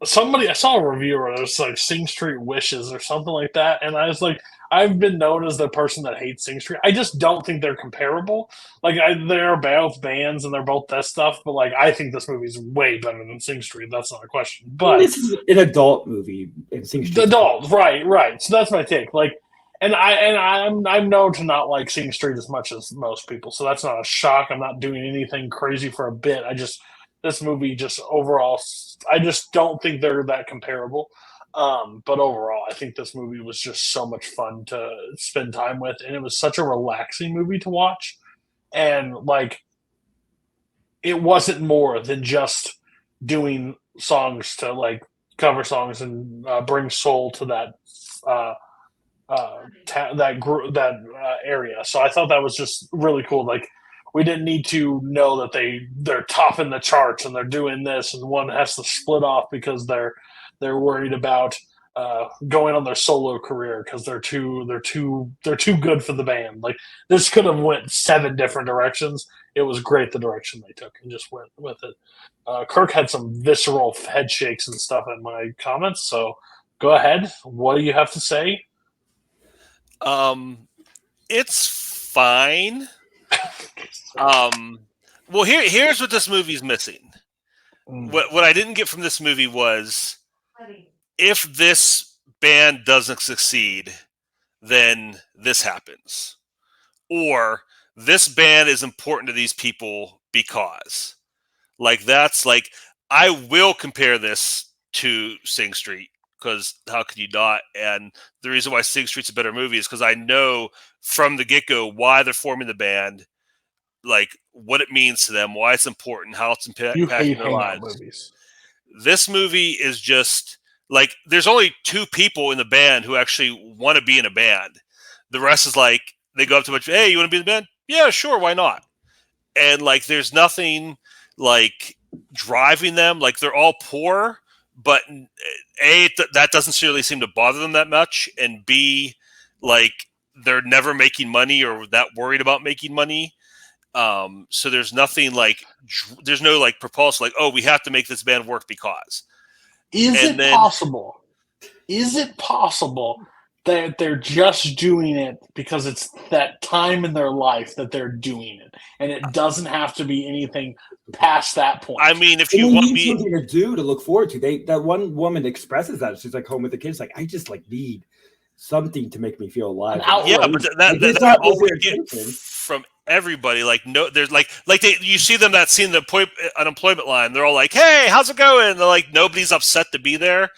saw a review where it was like Sing Street Wishes or something like that, and I was like, I've been known as the person that hates Sing Street. I just don't think they're comparable. Like they're both bands and they're both that stuff, but like I think this movie's way better than Sing Street. That's not a question. But this is an adult movie, and Sing Street. Adult, right. So that's my take. Like. And I'm known to not like Sing Street as much as most people, so that's not a shock. I'm not doing anything crazy for a bit. This movie just overall, I just don't think they're that comparable. But overall, I think this movie was just so much fun to spend time with, and it was such a relaxing movie to watch. And like, it wasn't more than just doing songs to like cover songs and bring soul to that. Area. So I thought that was just really cool. Like we didn't need to know that they're topping the charts and they're doing this, and one has to split off because they're worried about going on their solo career because they're too good for the band. Like this could have went 7 different directions. It was great the direction they took and just went with it. Kirk had some visceral head shakes and stuff in my comments, so go ahead. What do you have to say? It's fine. Well, here's what this movie's missing. What I didn't get from this movie was, if this band doesn't succeed, then this happens, or this band is important to these people because, that's I will compare this to Sing Street, because how could you not? And the reason why Sing Street's a better movie is because I know from the get-go why they're forming the band, what it means to them, why it's important, how it's impacting their lives. Movies. This movie is just there's only 2 people in the band who actually want to be in a band. The rest is they go up to them, hey, you want to be in the band? Yeah, sure, why not? And there's nothing driving them. They're all poor, but A, that doesn't really seem to bother them that much, and B, they're never making money or that worried about making money. So there's nothing there's no propulsion oh, we have to make this band work because. Is it possible that they're just doing it because it's that time in their life that they're doing it, and it doesn't have to be anything past that point? I mean, if you want me something to do to look forward to, that one woman expresses that. She's home with the kids. I just need something to make me feel alive. Yeah, but that's all we get from everybody. There's you see them that scene, the unemployment line. They're all hey, how's it going? They're nobody's upset to be there.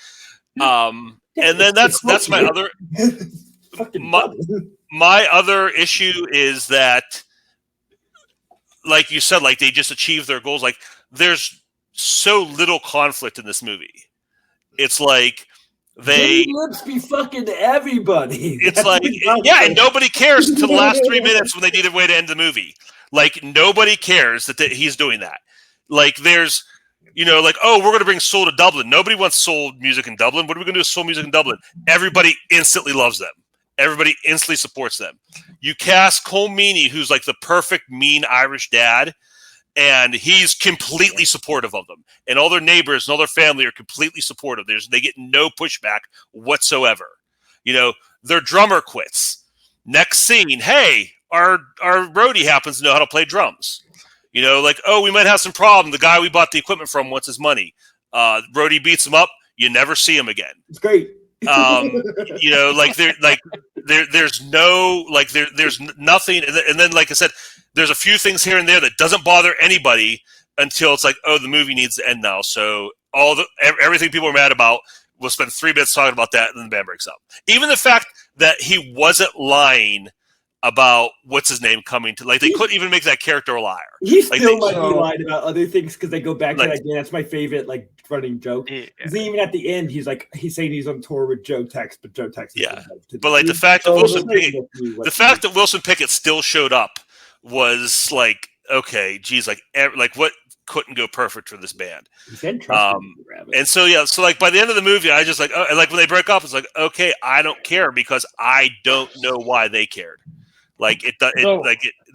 And then that's my other my other issue is that, you said, they just achieved their goals. There's so little conflict in this movie. It's they lips be fucking everybody. It's and nobody cares until the last 3 minutes when they need a way to end the movie. Nobody cares that he's doing that. There's, oh, we're going to bring soul to Dublin. Nobody wants soul music in Dublin. What are we going to do with soul music in Dublin? Everybody instantly loves them. Everybody instantly supports them. You cast Cole Meany, who's the perfect mean Irish dad, and he's completely supportive of them. And all their neighbors and all their family are completely supportive. They get no pushback whatsoever. Their drummer quits. Next scene, hey, our roadie happens to know how to play drums. Oh, we might have some problem. The guy we bought the equipment from wants his money. Roadie beats him up. You never see him again. It's great. There's no there's nothing, and then I said, there's a few things here and there that doesn't bother anybody until it's oh, the movie needs to end now. So everything people are mad about, we'll spend 3 minutes talking about that, and then the band breaks up. Even the fact that he wasn't lying about what's his name coming to, they couldn't even make that character a liar. He still might be lying about other things because they go back to that again. That's my favorite running joke. Yeah. Even at the end, he's saying he's on tour with Joe Tex, but Joe Tex. Yeah, but the fact that Wilson Pickett still showed up was okay, geez, what couldn't go perfect for this band. And so by the end of the movie, I just when they break up, it's okay, I don't care because I don't know why they cared.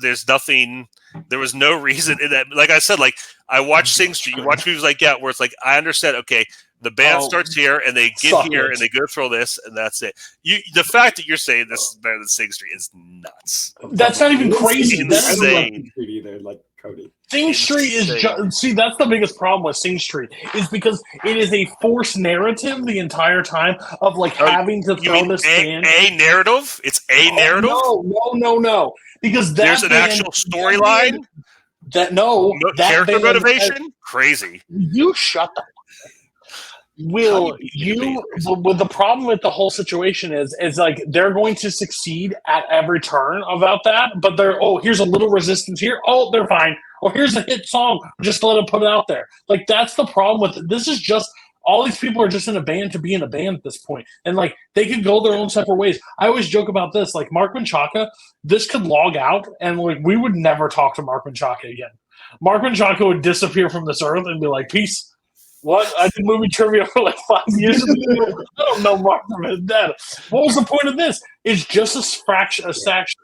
There's nothing. There was no reason in that. Like I said, I watch Sing Street. You watch movies like that where it's I understand. Okay, the band starts here and they get here and they go through all this and that's it. The fact that you're saying this is better than Sing Street is nuts. That's not even crazy. That's insane. Either, Cody. Sing Street is see, that's the biggest problem with Sing Street is because it is a forced narrative the entire time of having to throw this band. A narrative? It's a narrative? No. Because there's an actual storyline. That character motivation? Crazy. You shut the Will you? Well, the problem with the whole situation is they're going to succeed at every turn about that, but here's a little resistance here. Oh, they're fine. Or here's a hit song. Just let them put it out there. That's the problem with it. This is just all these people are just in a band to be in a band at this point, and they could go their own separate ways. I always joke about this. Mark Menchaca, this could log out, and we would never talk to Mark Menchaca again. Mark Menchaca would disappear from this earth and be peace. What? I did movie trivia for like 5 years. I don't know Mark from his dad. What was the point of this? It's just a fraction.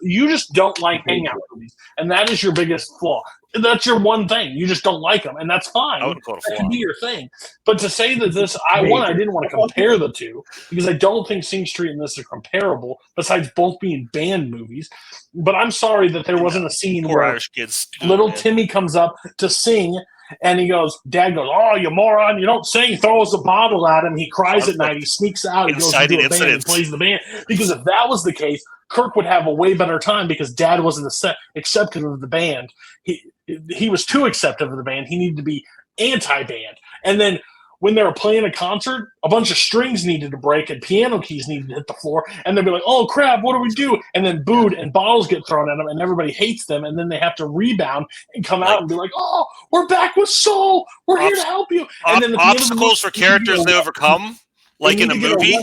You just don't like hangout movies, and that is your biggest flaw. That's your one thing. You just don't like them, and that's fine. I wouldn't call it a That flaw. can be your thing. But to say that this, I didn't want to compare the two because I don't think Sing Street and this are comparable. Besides both being band movies, but I'm sorry that there wasn't a scene Poor where Irish kids. little Man. Timmy comes up to sing. And he goes, Dad goes, oh, you moron, you don't sing, throws a bottle at him. He cries at night. He sneaks out. He goes into a band and plays the band. Because if that was the case, Kirk would have a way better time because Dad wasn't accepting of the band. He was too accepting of the band. He needed to be anti-band. And then when they were playing a concert, a bunch of strings needed to break and piano keys needed to hit the floor. And they'd be like, oh, crap, what do we do? And then booed and bottles get thrown at them and everybody hates them. And then they have to rebound and come out and be like, oh, we're back with soul. We're here to help you. And then obstacles for characters they overcome, like in a movie.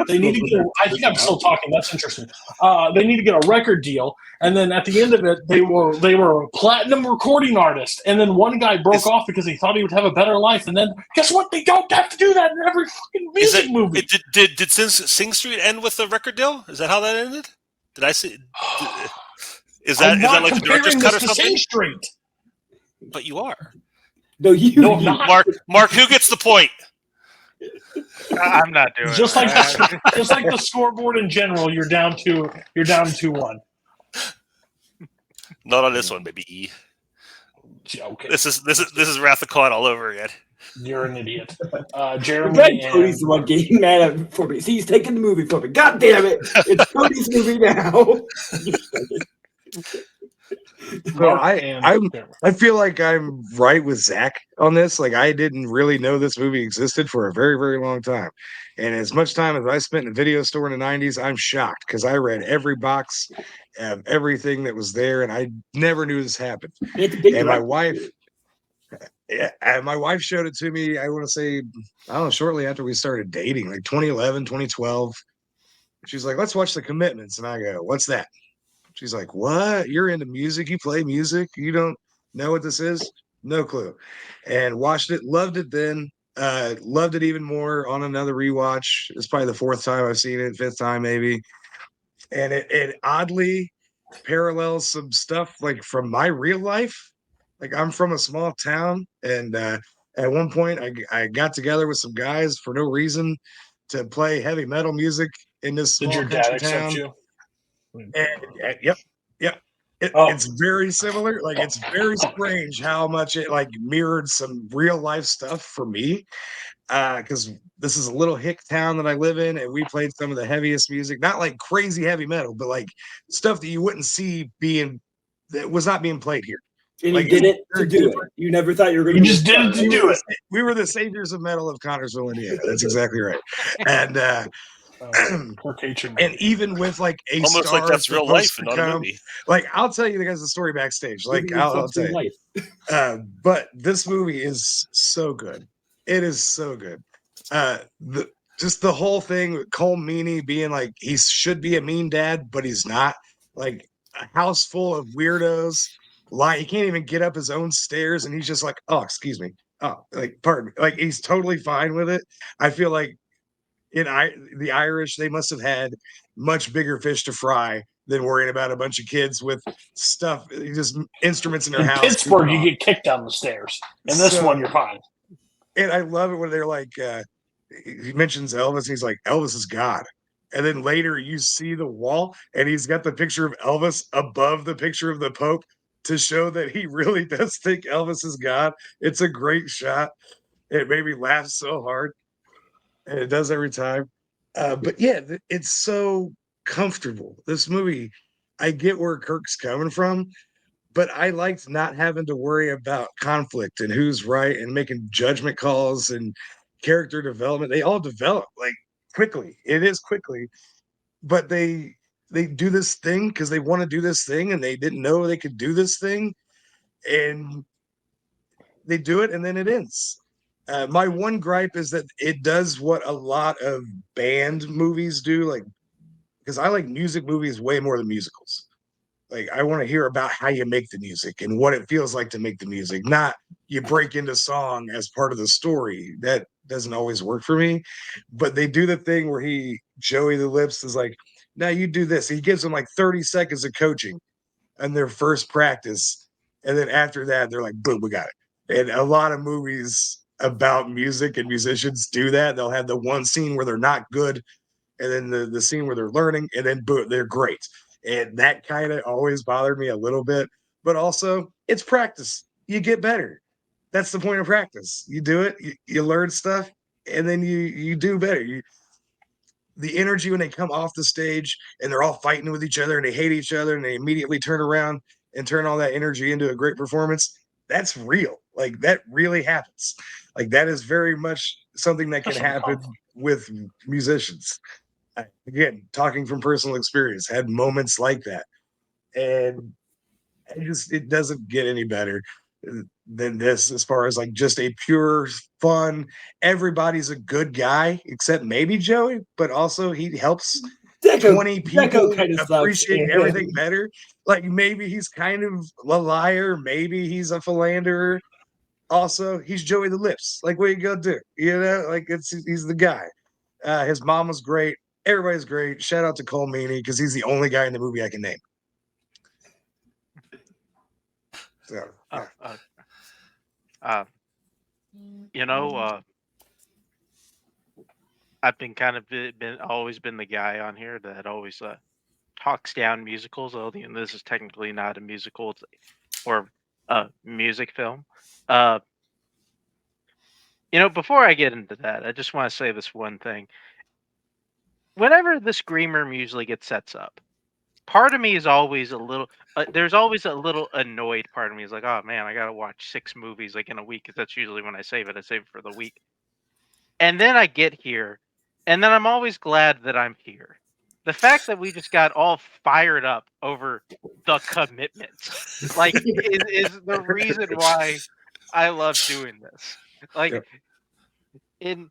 They need to get I think I'm still talking. That's interesting. They need to get a record deal. And then at the end of it, they were a platinum recording artist. And then one guy broke off because he thought he would have a better life. And then guess what? They don't have to do that in every fucking music movie. Did Sing Street end with a record deal? Is that how that ended? Did I see? Is that like the director's cut or something? Sing Street. But you are. No, I'm not. Mark, who gets the point? I'm not doing it. Just like the scoreboard in general, you're down 2-1. Not on this one, baby. Okay. This is Wrath of Khan all over again. You're an idiot. Jeremy and Cody's the one getting mad for me. See, he's taking the movie from me. God damn it! It's Cody's movie now. Well, I feel like I'm right with Zach on this. Like, I didn't really know this movie existed for a very, very long time. And as much time as I spent in a video store in the 90s, I'm shocked because I read every box of everything that was there, and I never knew this happened. And my wife showed it to me, I want to say, I don't know, shortly after we started dating, like 2011, 2012. She's like, let's watch The Commitments. And I go, what's that? She's like, what? You're into music? You play music? You don't know what this is? No clue. And watched it, loved it then. Loved it even more on another rewatch. It's probably the 4th time I've seen it, 5th time maybe. And it oddly parallels some stuff like from my real life. Like, I'm from a small town, and at one point I got together with some guys for no reason to play heavy metal music in this small Did your dad country town. accept you? And, yep. It's very similar. Like, it's very strange how much it like mirrored some real life stuff for me. Because this is a little hick town that I live in, and we played some of the heaviest music, not like crazy heavy metal, but like stuff that you wouldn't see that was not being played here. And like, you did it to do it. You never thought you were going to. You just did it to do it. We were the saviors of metal of Connersville, Indiana. That's exactly right. And and even with like a almost star like that's real life and not a movie. Like, I'll tell you guys the story backstage. Like, I'll tell you. But this movie is so good. It is so good. Just the whole thing with Cole Meany being like, he should be a mean dad, but he's not. Like, a house full of weirdos. Like, he can't even get up his own stairs, and he's just like, oh, excuse me. Oh, like, pardon me. Like, he's totally fine with it. I feel like the Irish, they must have had much bigger fish to fry than worrying about a bunch of kids with stuff, just instruments in their house. In Pittsburgh, you get kicked down the stairs. In this one, you're fine. And I love it when they're like, he mentions Elvis, and he's like, Elvis is God. And then later you see the wall, and he's got the picture of Elvis above the picture of the Pope to show that he really does think Elvis is God. It's a great shot. It made me laugh so hard. And it does every time. But yeah, it's so comfortable. This movie, I get where Kirk's coming from, but I liked not having to worry about conflict and who's right and making judgment calls and character development. They all develop like quickly. It is quickly, but they do this thing because they want to do this thing, and they didn't know they could do this thing, and they do it, and then it ends. My one gripe is that it does what a lot of band movies do, like, because I like music movies way more than musicals. Like, I want to hear about how you make the music and what it feels like to make the music, not you break into song as part of the story. That doesn't always work for me. But they do the thing where Joey the Lips is like, now you do this. He gives them like 30 seconds of coaching in their first practice. And then after that, they're like, boom, we got it. And a lot of movies about music and musicians do that. They'll have the one scene where they're not good, and then the scene where they're learning, and then boom, they're great. And that kind of always bothered me a little bit. But also, it's practice. You get better. That's the point of practice. You do it, you learn stuff, and then you do better. The energy when they come off the stage and they're all fighting with each other and they hate each other and they immediately turn around and turn all that energy into a great performance. That's real. Like that really happens. Like that is very much something that can happen with musicians. Again, talking from personal experience, had moments like that. And it doesn't get any better than this as far as like just a pure fun. Everybody's a good guy except maybe Joey, but also he helps 20 people kind of appreciate everything better. Like maybe he's kind of a liar, maybe he's a philanderer. Also, he's Joey the Lips. Like, what you gonna do? You know, like he's the guy. His mom was great. Everybody's great. Shout out to Cole Meany because he's the only guy in the movie I can name. So, I've been kind of always been the guy on here that always talks down musicals. Although this is technically not a musical, it's or a music film. Before I get into that, I just want to say this one thing. Whenever the screamer usually gets sets up, part of me is always a little. There's always a little annoyed part of me. Is like, oh man, I gotta watch 6 movies like in a week because that's usually when I save it. I save it for the week, and then I get here, and then I'm always glad that I'm here. The fact that we just got all fired up over The Commitment, like, is the reason why I love doing this. Like, in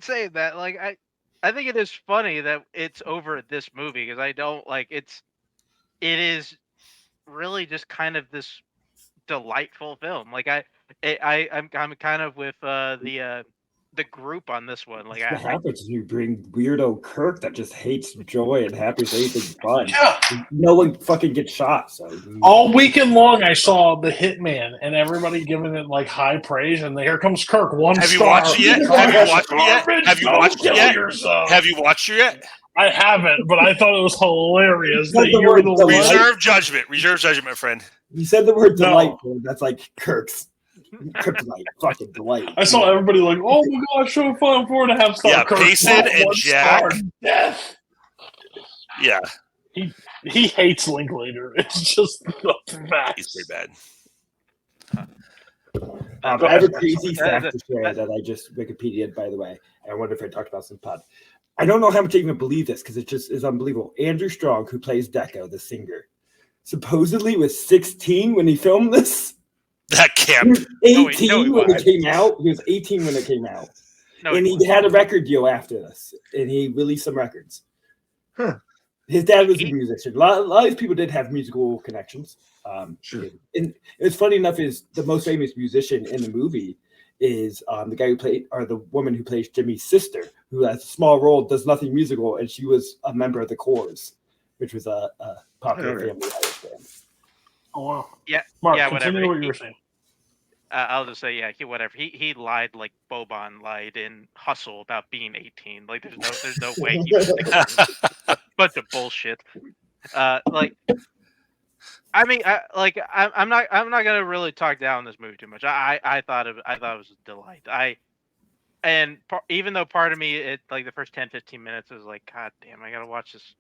saying that, like, I think it is funny that it's over this movie because I don't like it is really just kind of this delightful film. Like I'm kind of with the group on this one. Like what happens when you bring weirdo Kirk that just hates joy and happy with anything fun. Yeah. No one fucking gets shot. So all weekend long, I saw The Hitman, and everybody giving it like high praise. And here comes Kirk. Have you watched it yet? Have you watched it yet? Have you watched it yet? Have you watched it yet? I haven't, but I thought it was hilarious. That the word delight. Reserve judgment. Reserve judgment, my friend. You said the word delightful. That's like Kirk's kryptonite. Fucking delight. I saw everybody like, oh my gosh, so fun, 4.5 star. Yeah, Kirk, Payson and Jack. Death. Yeah. He hates Linklater. It's just the best. He's pretty bad. I have a crazy fact to share that I just Wikipedia'd, by the way. I wonder if I talked about some pod. I don't know how much I even believe this because it just is unbelievable. Andrew Strong, who plays Deco, the singer, supposedly was 16 when he filmed this. That camp. He was 18 when it came out. He was 18 when it came out. And he had a record deal after this. And he released some records. Huh. His dad was a musician. A lot of these people did have musical connections. Sure. And it's funny enough is the most famous musician in the movie is the guy who played, or the woman who plays Jimmy's sister, who has a small role, does nothing musical, and she was a member of the Corrs, which was a popular family Irish band. Oh wow! Yeah, Mark, yeah, continue whatever. what you were saying. I'll just say, yeah, whatever. He lied like Boban lied in Hustle about being 18. Like, there's no way he was 16. Bunch of bullshit. Like, I mean, I'm not gonna really talk down this movie too much. I thought it was a delight. Even though part of me, it like the first 10-15 minutes is like, God damn, I gotta watch this.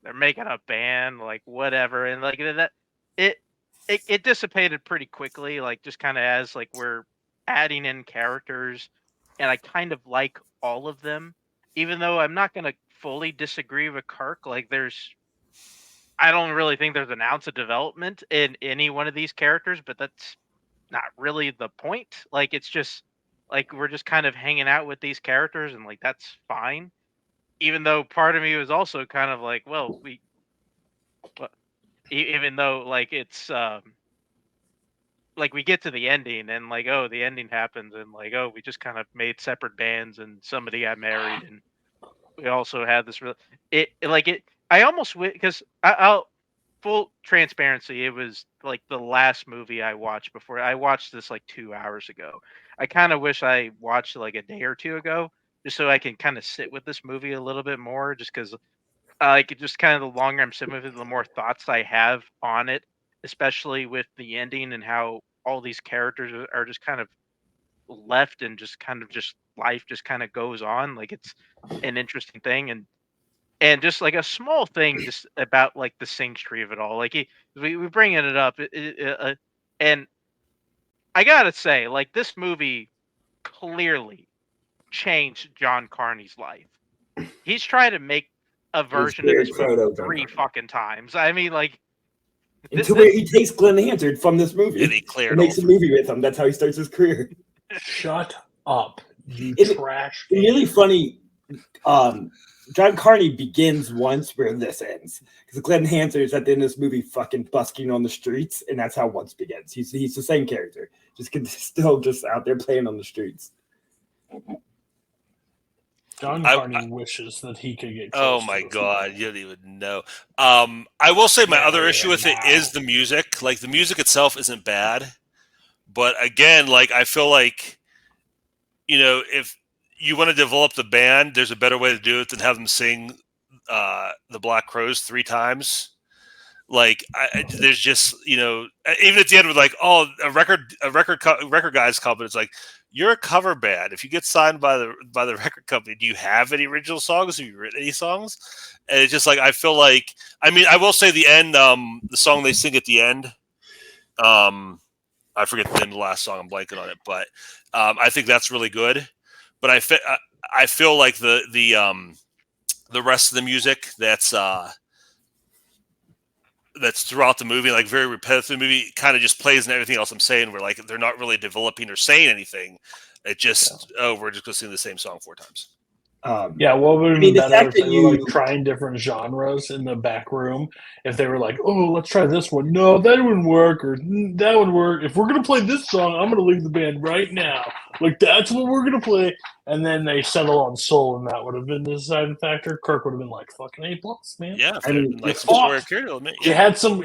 They're making a band, like whatever, and like that it dissipated pretty quickly. Like just kind of as like we're adding in characters, and I kind of like all of them, even though I'm not gonna fully disagree with Kirk. Like I don't really think there's an ounce of development in any one of these characters, but that's not really the point. Like, it's just like we're just kind of hanging out with these characters, and like that's fine. Even though part of me was also kind of like, well, even though like it's like we get to the ending and like, oh, the ending happens and like, oh, we just kind of made separate bands and somebody got married and we also had this I almost because I'll full transparency, it was like the last movie I watched before. I watched this like 2 hours ago. I kind of wish I watched like a day or two ago just so I can kind of sit with this movie a little bit more, just because like just kind of the longer I'm sitting with it, the more thoughts I have on it, especially with the ending and how all these characters are just kind of left and just kind of just life just kind of goes on. Like it's an interesting thing. And just like a small thing just about like the singstree of it all, like we bringing it up and I gotta say, like, this movie clearly changed John Carney's life. He's trying to make a version of this movie 3 fucking times. I mean, like, to where he takes Glenn Hansard from this movie And he cleared and makes a movie with him. That's how he starts his career. Shut up, you trash. It's really funny. John Carney begins once where this ends. Because Glenn Hansard is at the end of this movie fucking busking on the streets, and that's how once begins. He's the same character. Still just out there playing on the streets. John Carney wishes that he could get Oh my god, you don't even know. I will say my other issue with it is the music. Like, the music itself isn't bad. But again, like, I feel like, you know, if you want to develop the band, there's a better way to do it than have them sing the Black Crowes 3 times. Like, there's just, you know, even at the end, we're like, oh, a record guys company. It's like, you're a cover band. If you get signed by the record company, do you have any original songs? Have you written any songs? And it's just like, I feel like, I mean, I will say the end, the song they sing at the end, I forget the end of the last song. I'm blanking on it, but I think that's really good. But I feel like the rest of the music that's throughout the movie, like very repetitive, the movie kind of just plays in everything else I'm saying, where like they're not really developing or saying anything. It just we're just going to sing the same song 4 times. What would have been better if they were like trying different genres in the back room? If they were like, oh, let's try this one. No, that wouldn't work, or that would work. If we're going to play this song, I'm going to leave the band right now. Like, that's what we're going to play. And then they settle on soul, and that would have been the deciding factor. Kirk would have been like, fucking A+, man. Yeah, I mean, like some sort of character element. You had some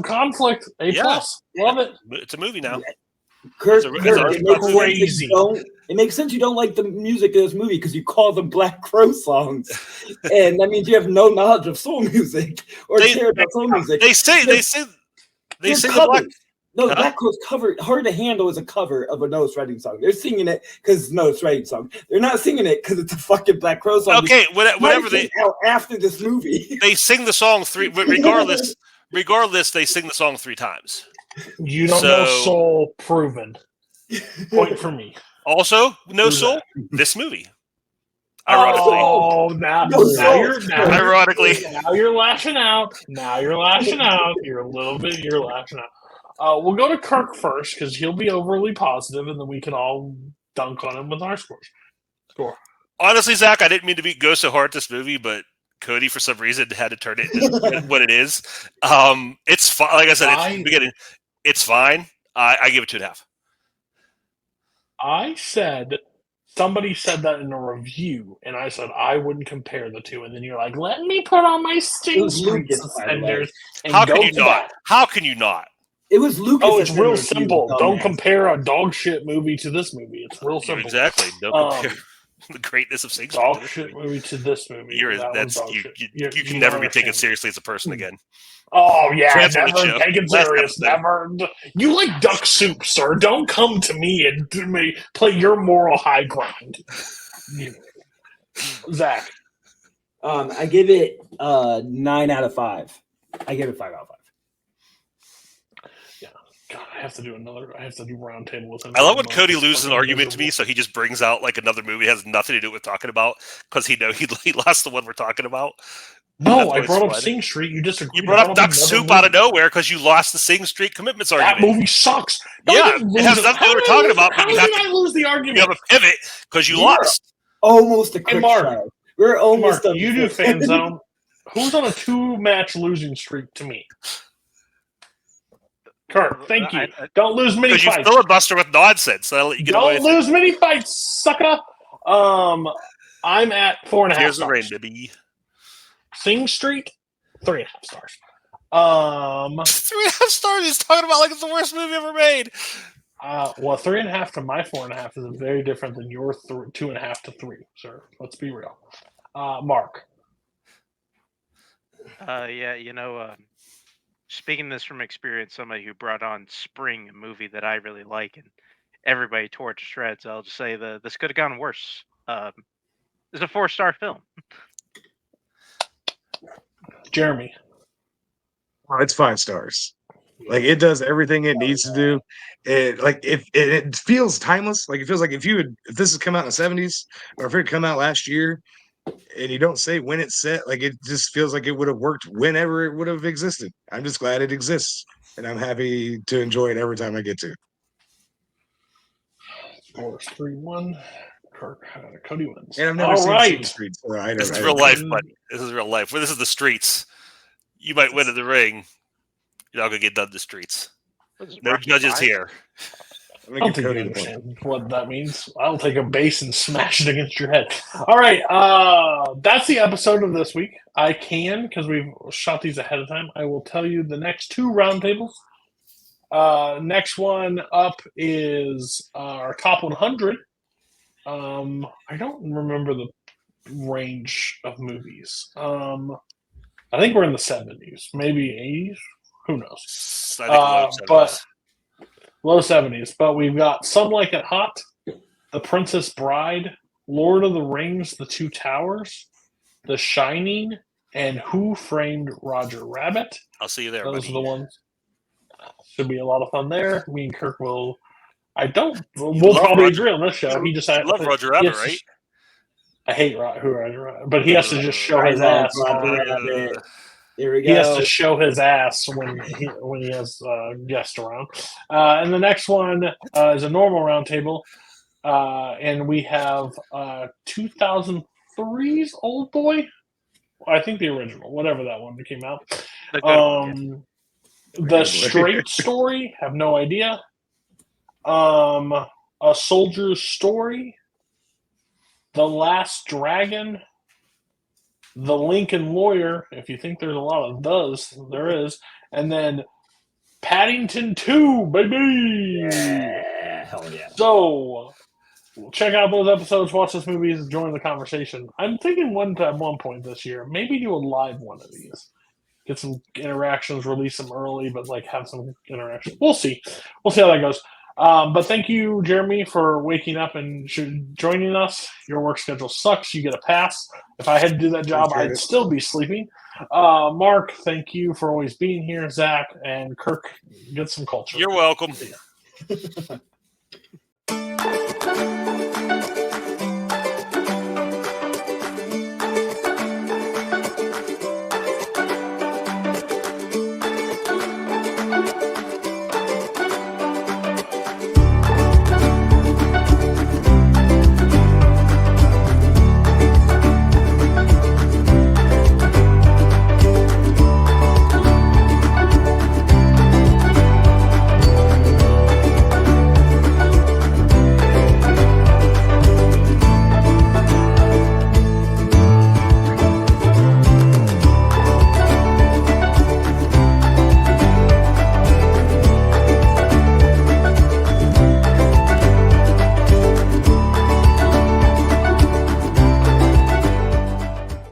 conflict. A+. Love it. It's a movie now. Kirk, it makes sense you don't like the music of this movie because you call them Black Crow songs, and that means you have no knowledge of soul music or care about soul music. They say the Black. No, the Black Crowes cover "Hard to Handle" is a cover of a Notice Writing song. They're singing it because it's a Notice Writing song. They're not singing it because it's a fucking Black Crow song. Okay, whatever they out after this movie, they sing the song 3. Regardless, they sing the song 3 times. You don't know soul, proven. Point for me. Also, no soul. This movie. Ironically. Now you're lashing out. You're lashing out. You're lashing out. We'll go to Kirk first because he'll be overly positive, and then we can all dunk on him with our scores. Score. Honestly, Zach, I didn't mean to go so hard at this movie, but Cody, for some reason, had to turn it into what it is. It's fine. Like I said, it's fine. I give it 2.5. I said somebody said that in a review, and I said I wouldn't compare the two, and then you're like, "Let me put on my Sting Street suspenders." How can you not? How can you not? It was Lucas. Oh, it's real simple. Don't compare a dog shit movie to this movie. It's real simple. Exactly. Don't compare the greatness of Sing Street. Dog shit movie to this movie. You can never be taken seriously as a person again. Oh yeah, never taken serious. Never. You like duck soup, sir. Don't come to me and play your moral high ground. Zach, I give it 9 out of 5. I give it 5 out of 5. Yeah, God, I have to do round table with him. I love when Cody loses an argument to me, so he just brings out like another movie that has nothing to do with talking about because he lost the one we're talking about. No, I brought up Sing Street. You disagreed. You brought up Duck Soup out of nowhere because you lost the Sing Street commitments argument. That movie sucks. It has nothing to do with what we're talking about. How did I lose the argument? You have a pivot because you lost. Almost a quick shot. We're almost done. You do FANZONE. Who's on a 2-match losing streak to me? Kirk. Kirk, thank you. Don't lose many Because you fights. filibuster with nonsense. That'll let you get away Don't with lose many fights, sucker. I'm at 4.5 it. Here's the stars. rain, baby. Sing Street, 3.5 stars. 3.5 stars. He's talking about like it's the worst movie ever made. Well, 3.5 to my 4.5 is very different than your 2.5 to 3, sir. Let's be real. Mark. Speaking this from experience, somebody who brought on Spring, a movie that I really like, and everybody tore it to shreds. I'll just say this could have gone worse. It's a 4-star film. Jeremy. Oh, it's 5 stars. Like it does everything it needs to do. It feels timeless. Like it feels like if this had come out in the 70s or if it had come out last year, and you don't say when it's set, like it just feels like it would have worked whenever it would have existed. I'm just glad it exists, and I'm happy to enjoy it every time I get to. Scores 3-1. Kirk, Cody wins. And I've never seen Sing Street, so This is real life, buddy. This is real life. This is the streets. You might win in the ring. You're not gonna get done in the streets. No judges here. I don't think you understand what that means. I'll take a base and smash it against your head. All right, that's the episode of this week. I can, because we've shot these ahead of time, I will tell you the next 2 roundtables. Next one up is our top 100. I don't remember the range of movies. I think we're in the 70s, maybe 80s. Who knows? I think low 70s. But low 70s. But we've got Some Like It Hot, The Princess Bride, Lord of the Rings, The Two Towers, The Shining, and Who Framed Roger Rabbit. I'll see you there. Those buddy. are the ones. Should be a lot of fun there. Me and Kirk will. We'll probably agree on this show. He just I love Roger Rabbit, right? I hate Roger Rabbit, but he has to just show his ass. Here we go. He has to show his ass when he has guests around. And the next one is a normal roundtable, and we have 2003's Old Boy. I think the original, whatever that one that came out. The Straight Story, have no idea. A Soldier's Story, The Last Dragon, The Lincoln Lawyer, if you think there's a lot of those, there is. And then Paddington 2, baby! Yeah, hell yeah. So, check out those episodes, watch those movies, join the conversation. I'm thinking one point this year, maybe do a live one of these. Get some interactions, release them early, but like have some interaction. We'll see. We'll see how that goes. But thank you, Jeremy, for waking up and joining us. Your work schedule sucks. You get a pass. If I had to do that job, I'd still be sleeping. Mark, thank you for always being here. Zach and Kirk, get some culture. You're welcome.